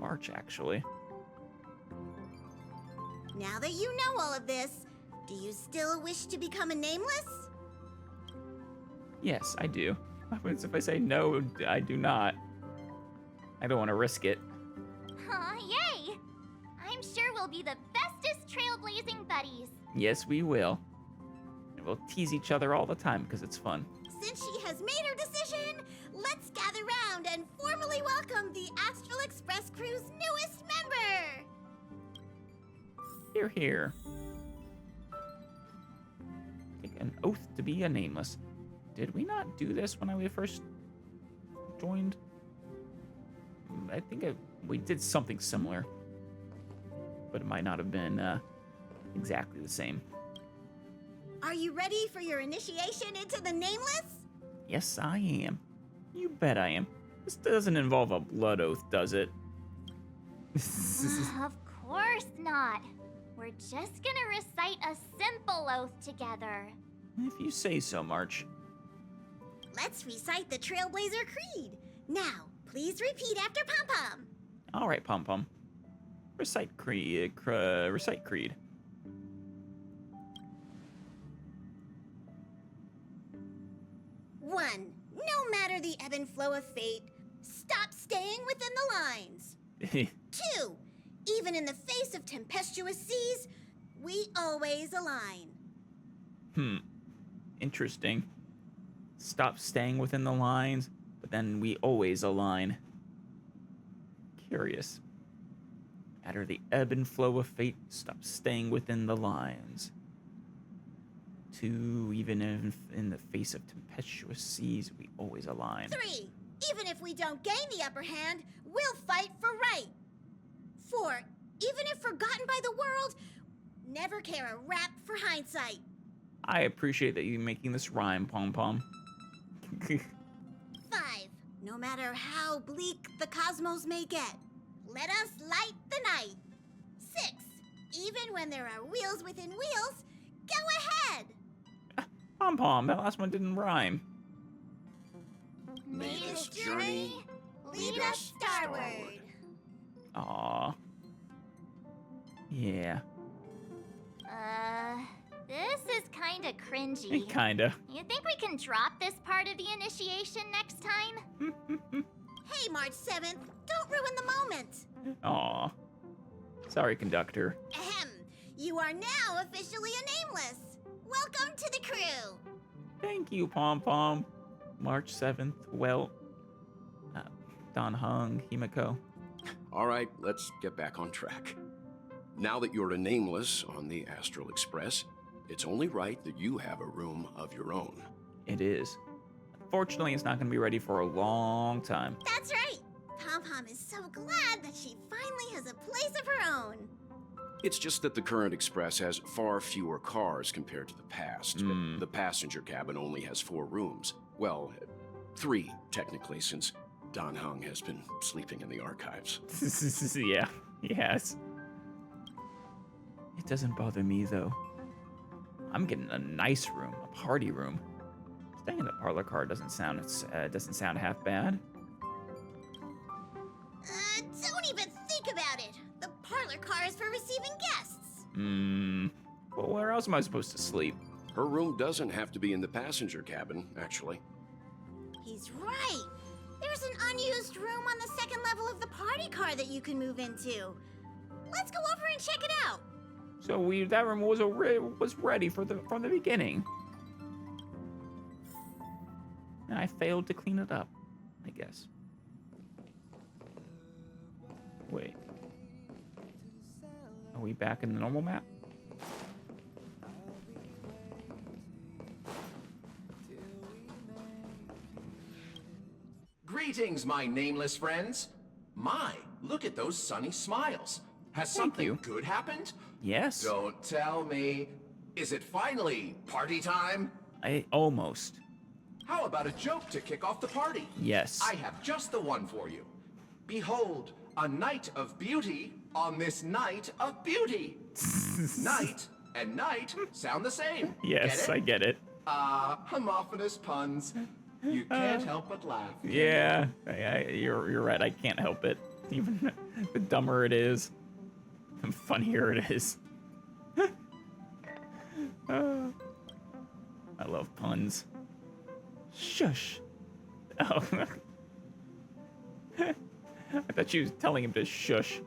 March, actually. Now that you know all of this, do you still wish to become a nameless? Yes, I do. What happens if I say no, I do not? I don't want to risk it. Aw, yay! I'm sure we'll be the bestest trailblazing buddies. Yes, we will. And we'll tease each other all the time because it's fun. Since she has made her decision, let's gather round and formally welcome the Astral Express crew's newest member! Hear, hear. Take an oath to be a nameless. Did we not do this when we first joined? I think we did something similar, but it might not have been exactly the same. Are you ready for your initiation into the nameless? Yes, I am. You bet I am. This doesn't involve a blood oath, does it? Of course not. We're just gonna recite a simple oath together. If you say so, March. Let's recite the Trailblazer Creed. Now, please repeat after Pom Pom. All right, Pom Pom. Recite creed. Recite creed. One, no matter the ebb and flow of fate, stop staying within the lines. Two, even in the face of tempestuous seas, we always align. Interesting. Stop staying within the lines, but then we always align. Curious. Matter the ebb and flow of fate, stop staying within the lines. Two, even in the face of tempestuous seas, we always align. Three, even if we don't gain the upper hand, we'll fight for right. Four, even if forgotten by the world, never care a rap for hindsight. I appreciate that you making this rhyme, Pom Pom. Five, no matter how bleak the cosmos may get, let us light the night. Six, even when there are wheels within wheels, go ahead. Pom Pom, that last one didn't rhyme. May this journey lead us starward. Aww. Yeah. This is kinda cringy. Kinda. You think we can drop this part of the initiation next time? Hey, March 7th, don't ruin the moment. Aw. Sorry, conductor. Ahem. You are now officially a nameless. Welcome to the crew. Thank you, Pom Pom. March 7th, well, Don Hung, Himiko. All right, let's get back on track. Now that you're a nameless on the Astral Express, it's only right that you have a room of your own. It is. Unfortunately, it's not going to be ready for a long time. That's right. Pom Pom is so glad that she finally has a place of her own. It's just that the current Express has far fewer cars compared to the past. The passenger cabin only has 4 rooms. Well, 3, technically, since Don Hung has been sleeping in the archives. Yeah, yes. It doesn't bother me, though. I'm getting a nice room, a party room. Staying in the parlor car doesn't sound half bad. Don't even think about it. The parlor car is for receiving guests. Well, where else am I supposed to sleep? Her room doesn't have to be in the passenger cabin, actually. He's right. There's an unused room on the second level of the party car that you can move into. Let's go over and check it out. So that room was ready from the beginning. And I failed to clean it up, I guess. Wait. Are we back in the normal map? Greetings, my nameless friends. My, look at those sunny smiles. Has something good happened? Yes. Don't tell me. Is it finally party time? Almost. How about a joke to kick off the party? Yes. I have just the one for you. Behold, a night of beauty on this night of beauty. Night and night sound the same. Yes, I get it. Homophonous puns. You can't help but laugh. Yeah, you're right. I can't help it. Even the dumber it is, the funnier it is. I love puns. Shush. Oh. I thought she was telling him to shush.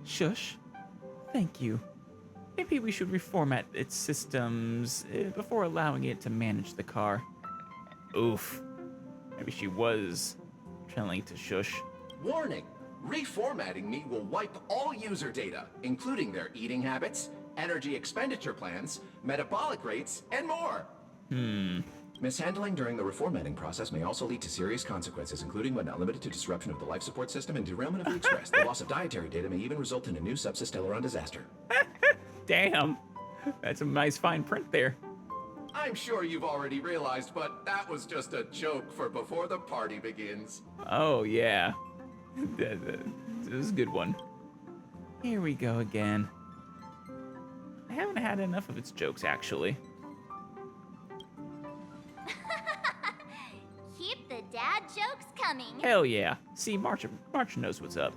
Shush. Thank you. Maybe we should reformat its systems before allowing it to manage the car. Oof. Maybe she was telling to shush. Warning. Reformatting me will wipe all user data, including their eating habits, energy expenditure plans, metabolic rates, and more. Mishandling during the reformatting process may also lead to serious consequences, including but not limited to disruption of the life support system and derailment of the Express. The loss of dietary data may even result in a new subsystelleron disaster. Damn. That's a nice fine print there. I'm sure you've already realized, but that was just a joke for before the party begins. Oh, yeah. This is a good one. Here we go again. I haven't had enough of its jokes, actually. Keep the dad jokes coming. Hell yeah. See, March knows what's up.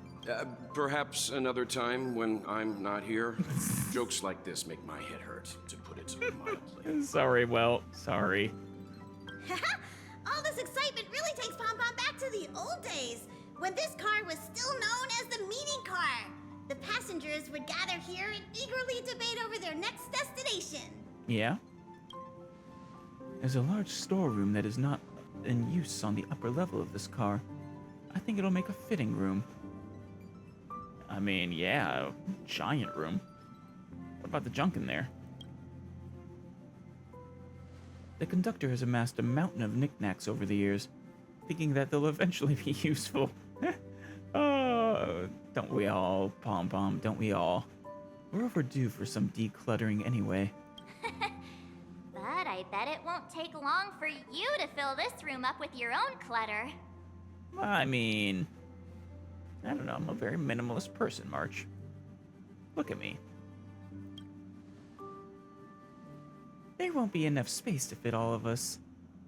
Perhaps another time when I'm not here. Jokes like this make my head hurt, to put it mildly. Sorry. All this excitement really takes Pom Pom back to the old days, when this car was still known as the meeting car. The passengers would gather here and eagerly debate over their next destination. Yeah? There's a large storeroom that is not in use on the upper level of this car. I think it'll make a fitting room. I mean, yeah, a giant room. What about the junk in there? The conductor has amassed a mountain of knickknacks over the years, thinking that they'll eventually be useful. Oh, don't we all, Pom Pom, don't we all? We're overdue for some decluttering anyway. But I bet it won't take long for you to fill this room up with your own clutter. I mean, I don't know, I'm a very minimalist person, March. Look at me. There won't be enough space to fit all of us.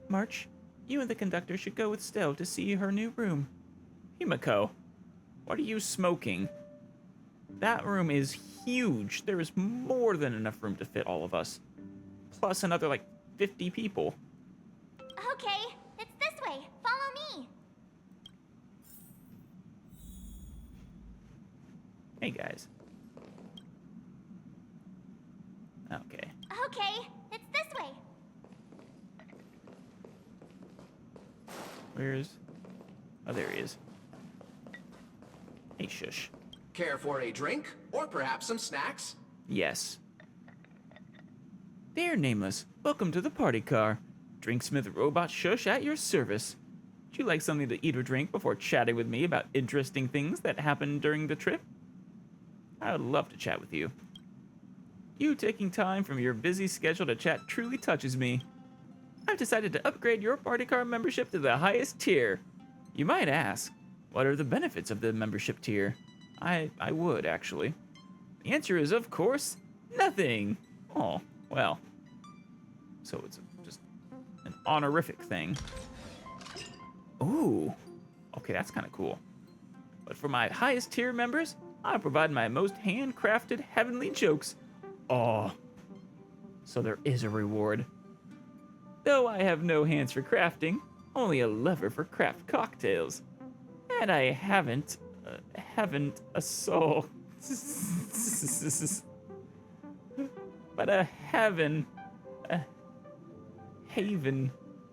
March, you and the conductor should go with Stell to see her new room. Himiko, what are you smoking? That room is huge. There is more than enough room to fit all of us. Plus another, 50 people. Okay, it's this way. Follow me. Hey, guys. Okay. Okay, it's this way. Oh, there he is. Hey, shush. Care for a drink? Or perhaps some snacks? Yes. Dear Nameless, welcome to the party car. Drinksmith Robot Shush at your service. Would you like something to eat or drink before chatting with me about interesting things that happened during the trip? I would love to chat with you. You taking time from your busy schedule to chat truly touches me. I've decided to upgrade your party car membership to the highest tier. You might ask, what are the benefits of the membership tier? I would, actually. The answer is, of course, nothing. Oh, well. So it's just an honorific thing. Ooh. Okay, that's kind of cool. But for my highest tier members, I provide my most handcrafted heavenly jokes. Oh. So there is a reward. Though I have no hands for crafting, only a lever for craft cocktails. And I haven't a soul. But a haven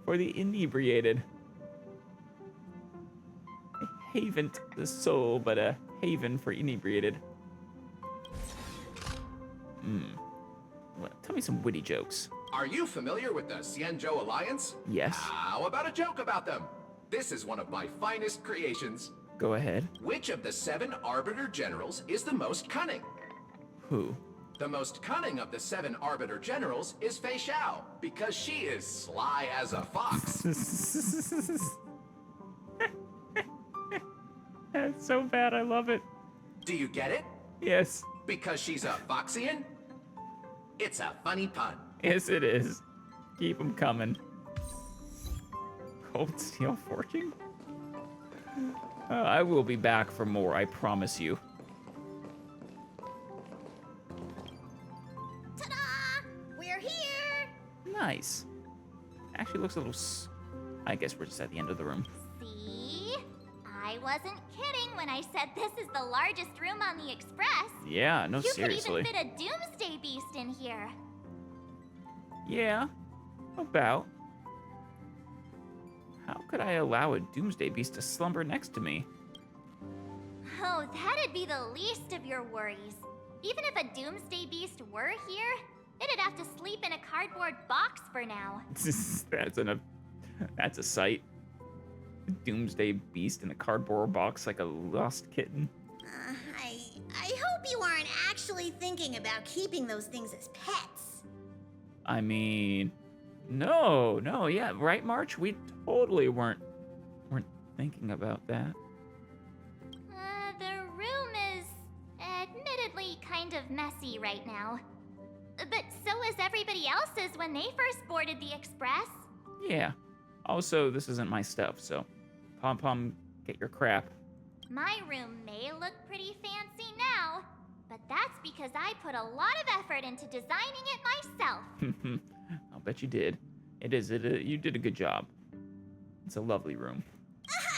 for the inebriated. I haven't the soul, but a haven for inebriated. Well, tell me some witty jokes. Are you familiar with the Xianzhou Alliance? Yes. How about a joke about them? This is one of my finest creations. Go ahead. Which of the 7 Arbiter Generals is the most cunning? Who? The most cunning of the 7 Arbiter Generals is Fei Xiao, because she is sly as a fox. That's so bad, I love it. Do you get it? Yes. Because she's a Foxian? It's a funny pun. Yes, it is. Keep them coming. Cold Steel Fortune? I will be back for more, I promise you. Ta-da! We're here! Nice. Actually looks a little I guess we're just at the end of the room. See? I wasn't kidding when I said this is the largest room on the Express. Yeah, no, seriously. You could even fit a Doomsday Beast in here. Yeah, about. How could I allow a Doomsday Beast to slumber next to me? Oh, that'd be the least of your worries. Even if a Doomsday Beast were here, it'd have to sleep in a cardboard box for now. That's a sight. A Doomsday Beast in a cardboard box like a lost kitten. I hope you aren't actually thinking about keeping those things as pets. I mean, no, yeah, right, March? We totally weren't thinking about that. The room is admittedly kind of messy right now. But so is everybody else's when they first boarded the Express. Yeah. Also, this isn't my stuff, so Pom-Pom, get your crap. My room may look pretty fancy now, but that's because I put a lot of effort into designing it myself. I'll bet you did. You did a good job. It's a lovely room.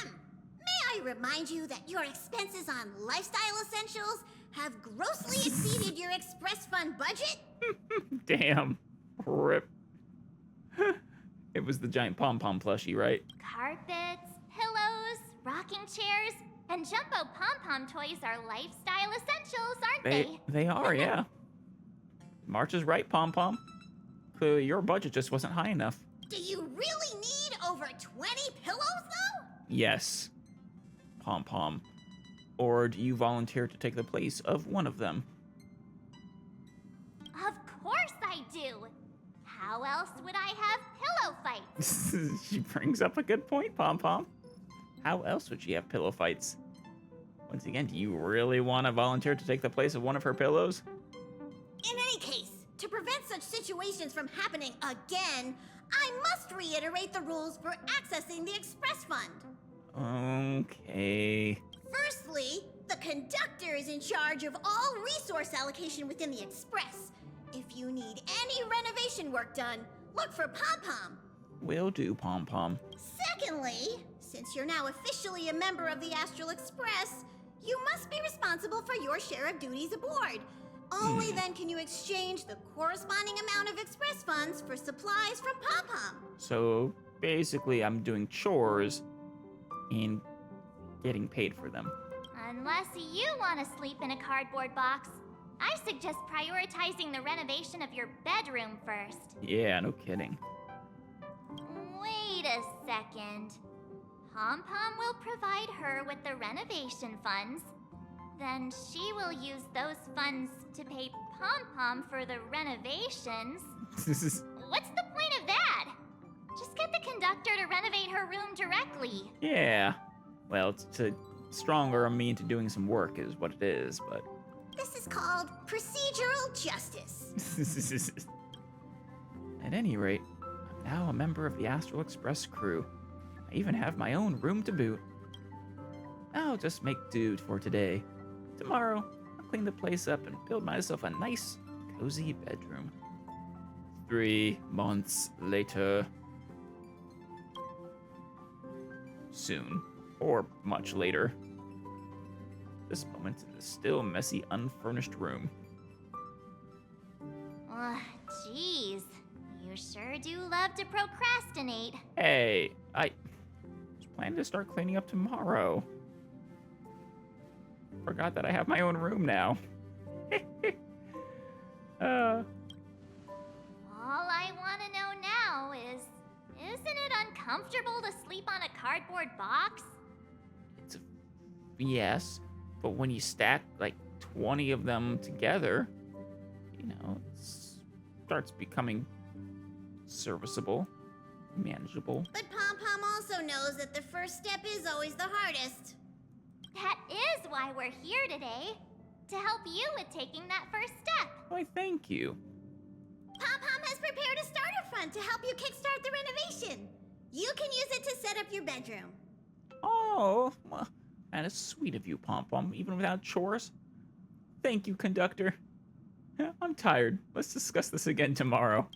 May I remind you that your expenses on lifestyle essentials have grossly exceeded your Express Fund budget? Damn. Rip. It was the giant pom-pom plushie, right? Carpets, pillows, rocking chairs, and jumbo pom-pom toys are lifestyle essentials, aren't they? They are, yeah. March is right, Pom-Pom. Clearly your budget just wasn't high enough. Do you really need over 20 pillows, though? Yes, Pom-Pom. Or do you volunteer to take the place of one of them? Of course I do. How else would I have pillow fights? She brings up a good point, Pom-Pom. How else would she have pillow fights? Once again, do you really want to volunteer to take the place of one of her pillows? In any case, to prevent such situations from happening again, I must reiterate the rules for accessing the Express Fund. Okay. Firstly, the conductor is in charge of all resource allocation within the Express. If you need any renovation work done, look for Pom-Pom. Will do, Pom-Pom. Secondly, since you're now officially a member of the Astral Express, you must be responsible for your share of duties aboard. Only then can you exchange the corresponding amount of Express funds for supplies from Pom-Pom. So basically, I'm doing chores and getting paid for them. Unless you want to sleep in a cardboard box, I suggest prioritizing the renovation of your bedroom first. Yeah, no kidding. Wait a second. Pom-Pom will provide her with the renovation funds. Then she will use those funds to pay Pom-Pom for the renovations. What's the point of that? Just get the conductor to renovate her room directly. Yeah, Well, it's to stronger me into doing some work is what it is, but... This is called procedural justice. At any rate, I'm now a member of the Astral Express crew. I even have my own room to boot. I'll just make do for today. Tomorrow, I'll clean the place up and build myself a nice, cozy bedroom. 3 months later. Soon, or much later. This moment in the still messy, unfurnished room. Jeez. You sure do love to procrastinate. Hey, I was planning to start cleaning up tomorrow. Forgot that I have my own room now. All I want to know now is, isn't it uncomfortable to sleep on a cardboard box? Yes, but when you stack like 20 of them together, you know, it starts becoming serviceable, manageable. But Pom Pom also knows that the first step is always the hardest. That is why we're here today. To help you with taking that first step. Why, thank you. Pom Pom has prepared a starter fund to help you kickstart the renovation. You can use it to set up your bedroom. Oh, well, that is sweet of you, Pom Pom, even without chores. Thank you, conductor. I'm tired. Let's discuss this again tomorrow.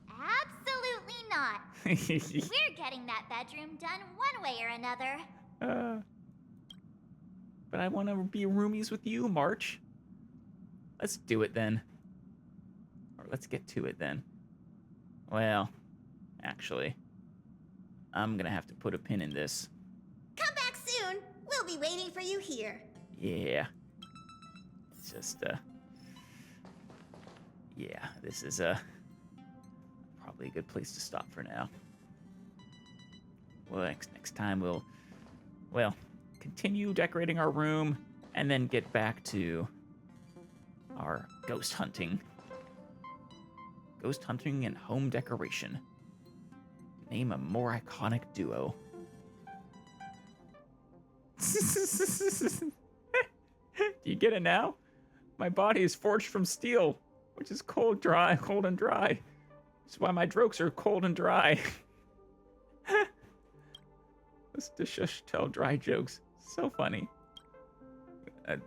Absolutely not. We're getting that bedroom done one way or another. But I want to be roomies with you, March. Let's do it then. Or let's get to it then. Well, actually, I'm gonna have to put a pin in this. Come back soon. We'll be waiting for you here. Yeah. It's just, yeah, this is, probably a good place to stop for now. Well, next time well, continue decorating our room, and then get back to our ghost hunting. Ghost hunting and home decoration. Name a more iconic duo. Do you get it now? My body is forged from steel, which is cold and dry. That's why my jokes are cold and dry. Let's just tell dry jokes. So funny.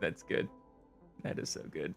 That's good. That is so good.